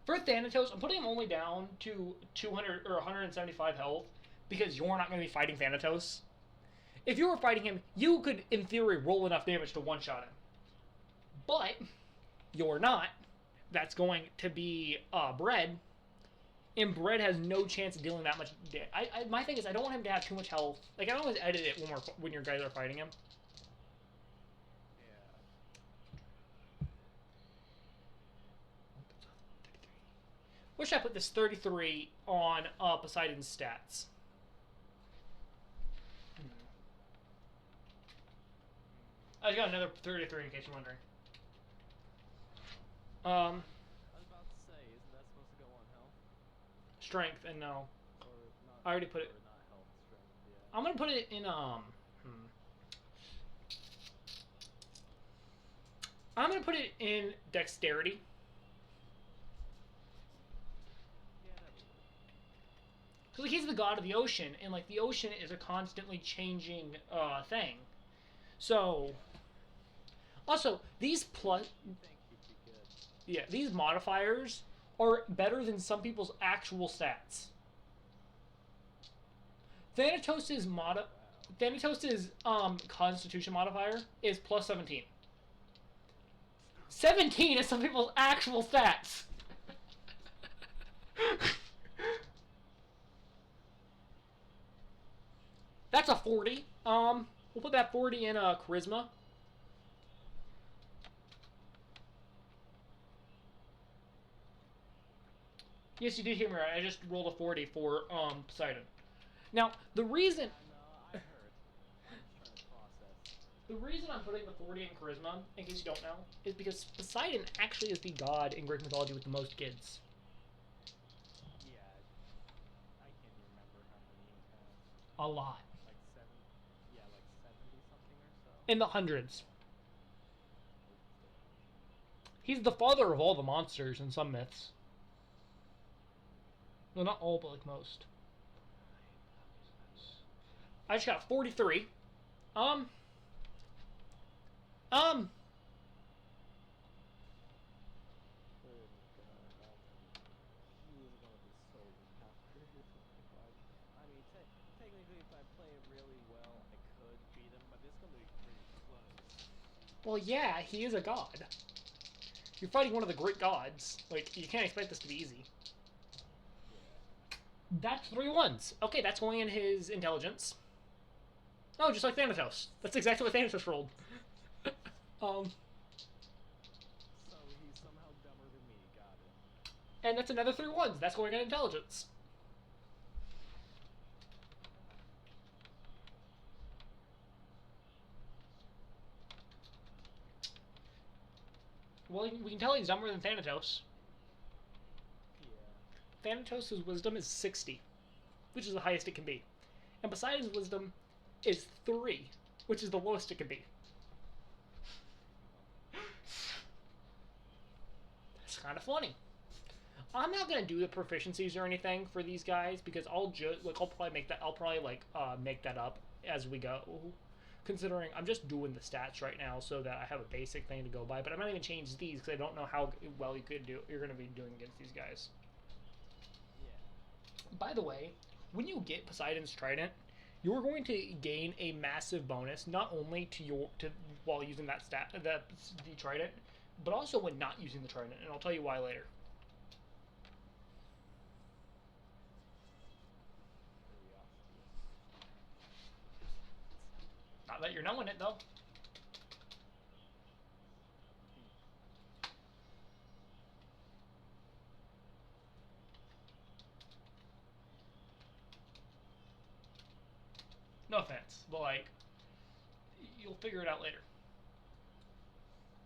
For Thanatos, I'm putting him only down to 200 or 175 health because you're not going to be fighting Thanatos. If you were fighting him, you could, in theory, roll enough damage to one-shot him. But you're not. That's going to be Bread. And Bread has no chance of dealing that much damage. My thing is, I don't want him to have too much health. Like, I don't always edit it when your guys are fighting him. Where should I put this 33 on Poseidon's stats? I got another 33 in case you're wondering. I was about to say, isn't that supposed to go on health? Strength, and no. Or not, I already put it. Not health, strength, yeah. I'm gonna put it in I'm gonna put it in dexterity. So like, he's the god of the ocean, and like the ocean is a constantly changing thing. So also these these modifiers are better than some people's actual stats. Thanatos' Constitution modifier is plus 17. 17 is some people's actual stats. That's a 40. We'll put that 40 in Charisma. Yes, you did hear me right. I just rolled a 40 for Poseidon. Now, the reason... I heard. I'm just trying to process. The reason I'm putting the 40 in Charisma, in case you don't know, is because Poseidon actually is the god in Greek mythology with the most kids. Yeah. I can't even remember how many he has. A lot. Like 70 something or so. In the hundreds. He's the father of all the monsters in some myths. Well, not all, but like most. I just got 43. Technically, if I play it really well, I could beat him, but it's gonna be pretty close. Well, yeah, he is a god. You're fighting one of the great gods. Like, you can't expect this to be easy. That's 3 ones. Okay, that's going in his intelligence. Oh, just like Thanatos. That's exactly what Thanatos rolled. So he's somehow dumber than me. Got it. And that's another 3 ones. That's going in intelligence. Well, we can tell he's dumber than Thanatos. Yeah. Thanatos' wisdom is 60, which is the highest it can be. And Poseidon's wisdom is 3, which is the lowest it can be. That's kind of funny. I'm not gonna do the proficiencies or anything for these guys because I'll probably make that. I'll probably make that up as we go. Considering I'm just doing the stats right now so that I have a basic thing to go by, but I'm not even change these because I don't know how well you're gonna be doing against these guys. Yeah. By the way, when you get Poseidon's Trident, you're going to gain a massive bonus not only while using the Trident, but also when not using the Trident, and I'll tell you why later. Not that you're knowing it though. No offense, but like, you'll figure it out later.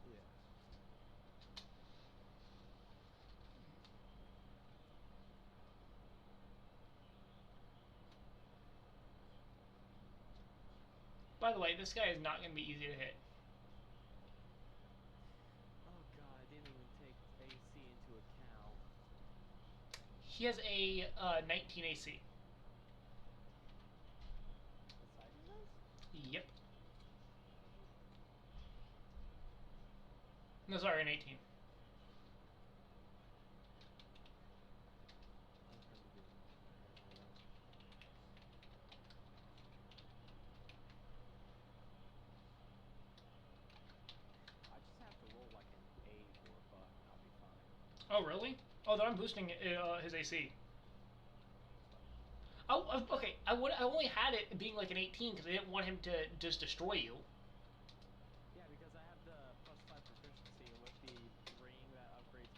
Yeah. By the way, this guy is not going to be easy to hit. Oh god, I didn't even take AC into account. He has a 19 AC. Poseidon does? Yep. No, sorry, an 18. I'm trying to do. Okay, hold on. I just have to roll like an 8 or above, and I'll be fine. Oh, really? Oh, then I'm boosting his AC. Oh, okay. I only had it being like an 18 because I didn't want him to just destroy you. Yeah, because I have the +5 proficiency, and with the ring that upgrades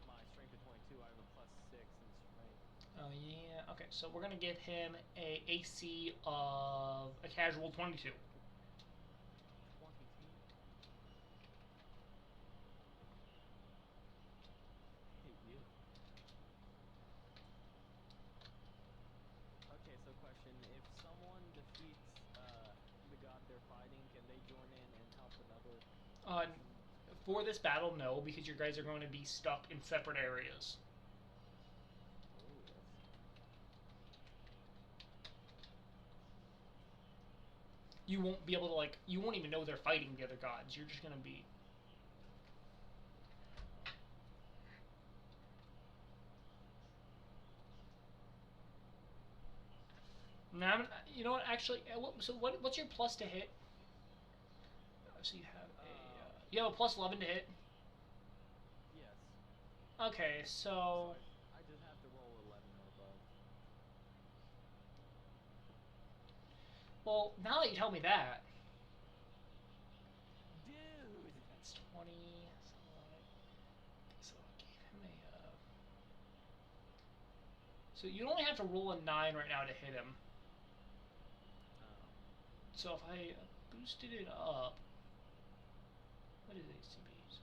my strength to 22, I have a +6 in strength. Oh yeah. Okay, so we're gonna give him a AC of a casual 22. 22. Hate you. Okay, so question: if someone defeats the god they're fighting, can they join in and help another Uh, person? for this battle, no, because your guys are going to be stuck in separate areas. Oh, that's You won't be able to like. You won't even know they're fighting the other gods. You're just gonna be. oh. Now, you know what? Actually, so what's your plus to hit? So you have a plus 11 to hit. Yes. Okay, So so I just have to roll 11 or above. well, now that you tell me that, Dude. that's 20. So I gave him a. So you only have to roll a 9 right now to hit him. Oh. So if I boosted it up, what is ACBs?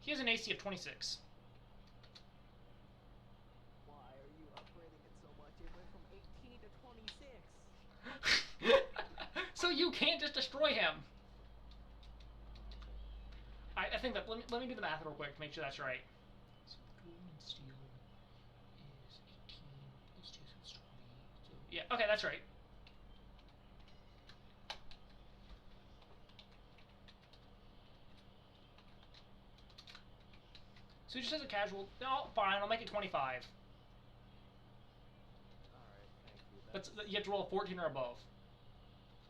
He has an AC of 26. Why are you upgrading it so much? It went from 18 to 26. So you can't just destroy him. Oh, okay. I think that let me do the math real quick to make sure that's right. So golden steel is 18 plus 2, so it's 20. So yeah, okay, that's right. So he just has a casual. No, fine. I'll make it 25. All right, thank you. But That's. you have to roll a 14 or above.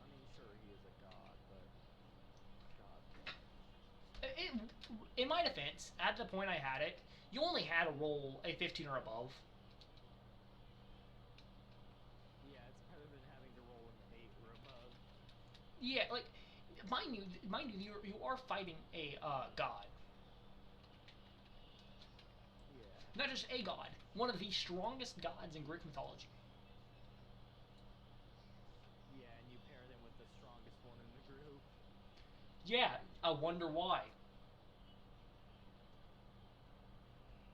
I mean, sure, he is a god, but god damn. It, in my defense, at the point I had it, you only had to roll a 15 or above. Yeah, it's better than having to roll an 8 or above. Yeah, like mind you, you are fighting a god, Yeah. not just a god, one of the strongest gods in Greek mythology. Yeah, and you pair them with the strongest one in the group. Yeah, I wonder why.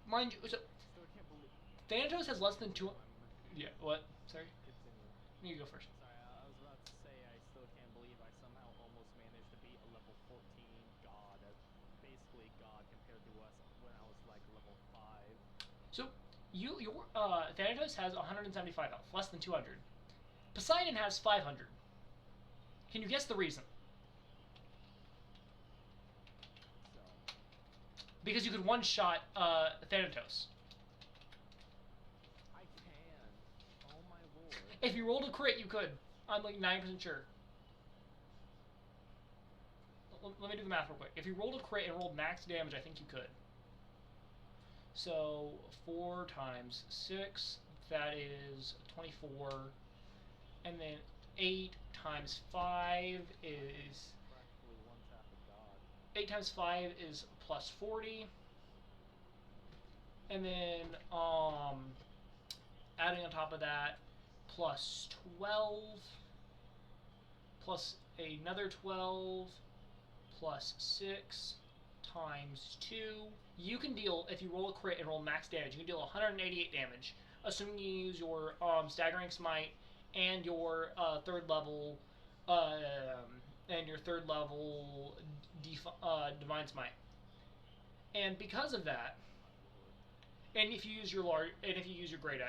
Mind you, so I still can't believe. Thanatos has less than two. Never mind. Yeah, what? Sorry, Continue. you go first. Sorry, I was about to say I still can't believe I somehow almost managed to beat a level 14 god, basically god compared to us when I was like level 5. So your Thanatos has 175 health, less than 200. Poseidon has 500. Can you guess the reason? So, Because you could one shot Thanatos. I can. Oh my lord. If you rolled a crit, you could. I'm like 9% sure. Let me do the math real quick. If you rolled a crit and rolled max damage, I think you could. So 4 times 6, that is 24. And then 8 times 5 is. Practically one tap a god. 8 times 5 is plus 40. And then adding on top of that plus 12 plus another 12 plus 6 times 2. You can deal, if you roll a crit and roll max damage, you can deal 188 damage, assuming you use your staggering smite and your third level divine smite. And because of that, Oh my lord. and if you use your great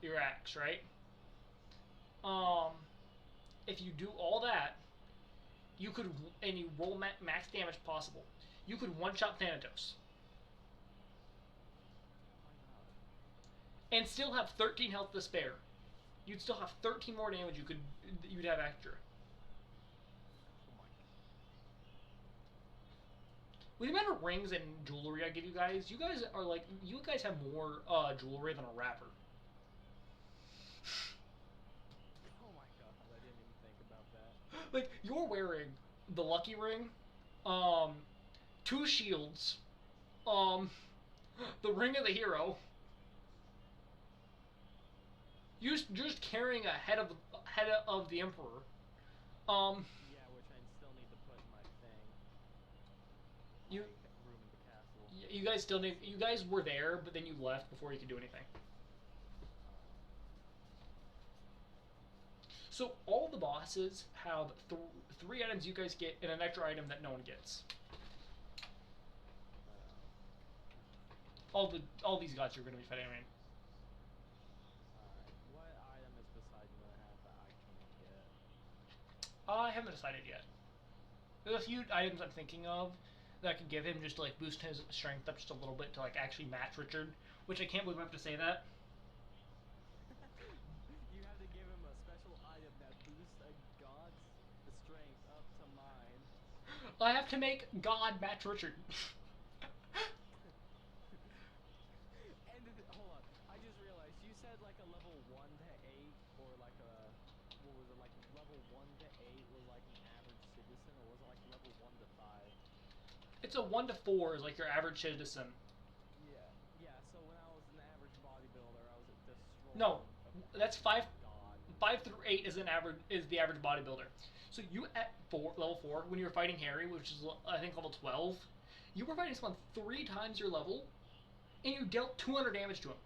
your axe, right? Yeah. If you do all that, you could, and you roll max damage possible, you could one-shot Thanatos and still have 13 health to spare. You'd still have 13 more damage you'd have extra. With the amount of rings and jewelry I give you guys are like, you guys have more jewelry than a rapper. Oh my god, I didn't even think about that. Like, you're wearing the lucky ring, 2 shields, the ring of the hero. You're just carrying a head of the emperor. Yeah, which I still need to put in my thing. You room in the castle. you guys still need. You guys were there, but then you left before you could do anything. So all the bosses have 3 items you guys get and an extra item that no one gets. All these gods you're going to be fighting. Alright, what item is beside Moonhat that I can't get? I haven't decided yet. There's a few items I'm thinking of that I could give him just to like boost his strength up just a little bit to like actually match Richard, which I can't believe I have to say that. You have to give him a special item that boosts a god's strength up to mine. I have to make God match Richard. And hold on, I just realized you said like a level 1 to 8 or like a what was it, like level 1 to 8 was like an average citizen, or was it like level 1 to 5? It's a 1 to 4 is like your average citizen. Yeah, yeah. So when I was an average bodybuilder, I was destroying. No, that's 5 God. through 8 is the average bodybuilder. So you at level 4 when you were fighting Harry, which is I think level 12, you were fighting someone 3 times your level, and you dealt 200 damage to him.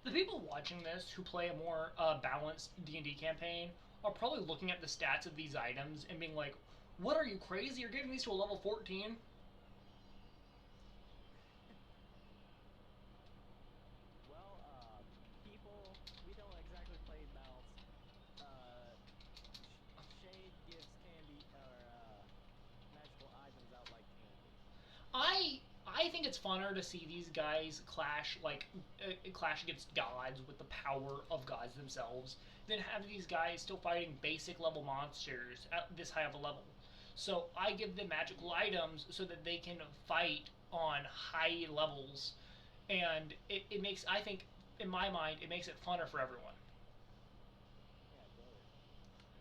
The people watching this who play a more balanced D&D campaign are probably looking at the stats of these items and being like, what are you, crazy? You're giving these to a level 14? Well, people, we don't exactly play balanced. Shade gives candy or magical items out like candy. I think it's funner to see these guys clash clash against gods with the power of gods themselves than have these guys still fighting basic level monsters at this high of a level. So I give them magical items so that they can fight on high levels, and it makes, I think, in my mind, it makes it funner for everyone. Yeah, it does.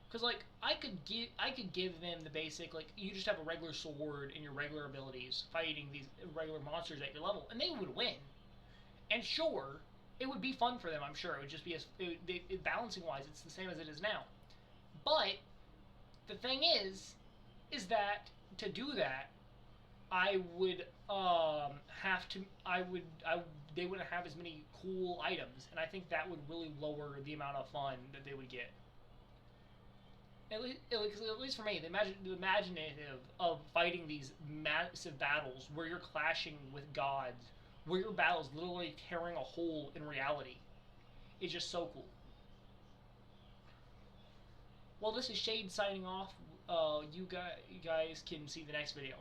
Because like I could give them the basic, like you just have a regular sword and your regular abilities fighting these regular monsters at your level, and they would win. And sure, it would be fun for them. I'm sure it would just be balancing wise, it's the same as it is now. But the thing is that to do that, I would have to. They wouldn't have as many cool items, and I think that would really lower the amount of fun that they would get. At least for me, the imaginative of fighting these massive battles where you're clashing with gods, where your battle's literally tearing a hole in reality, is just so cool. Well, this is Shade signing off. You guys can see the next video.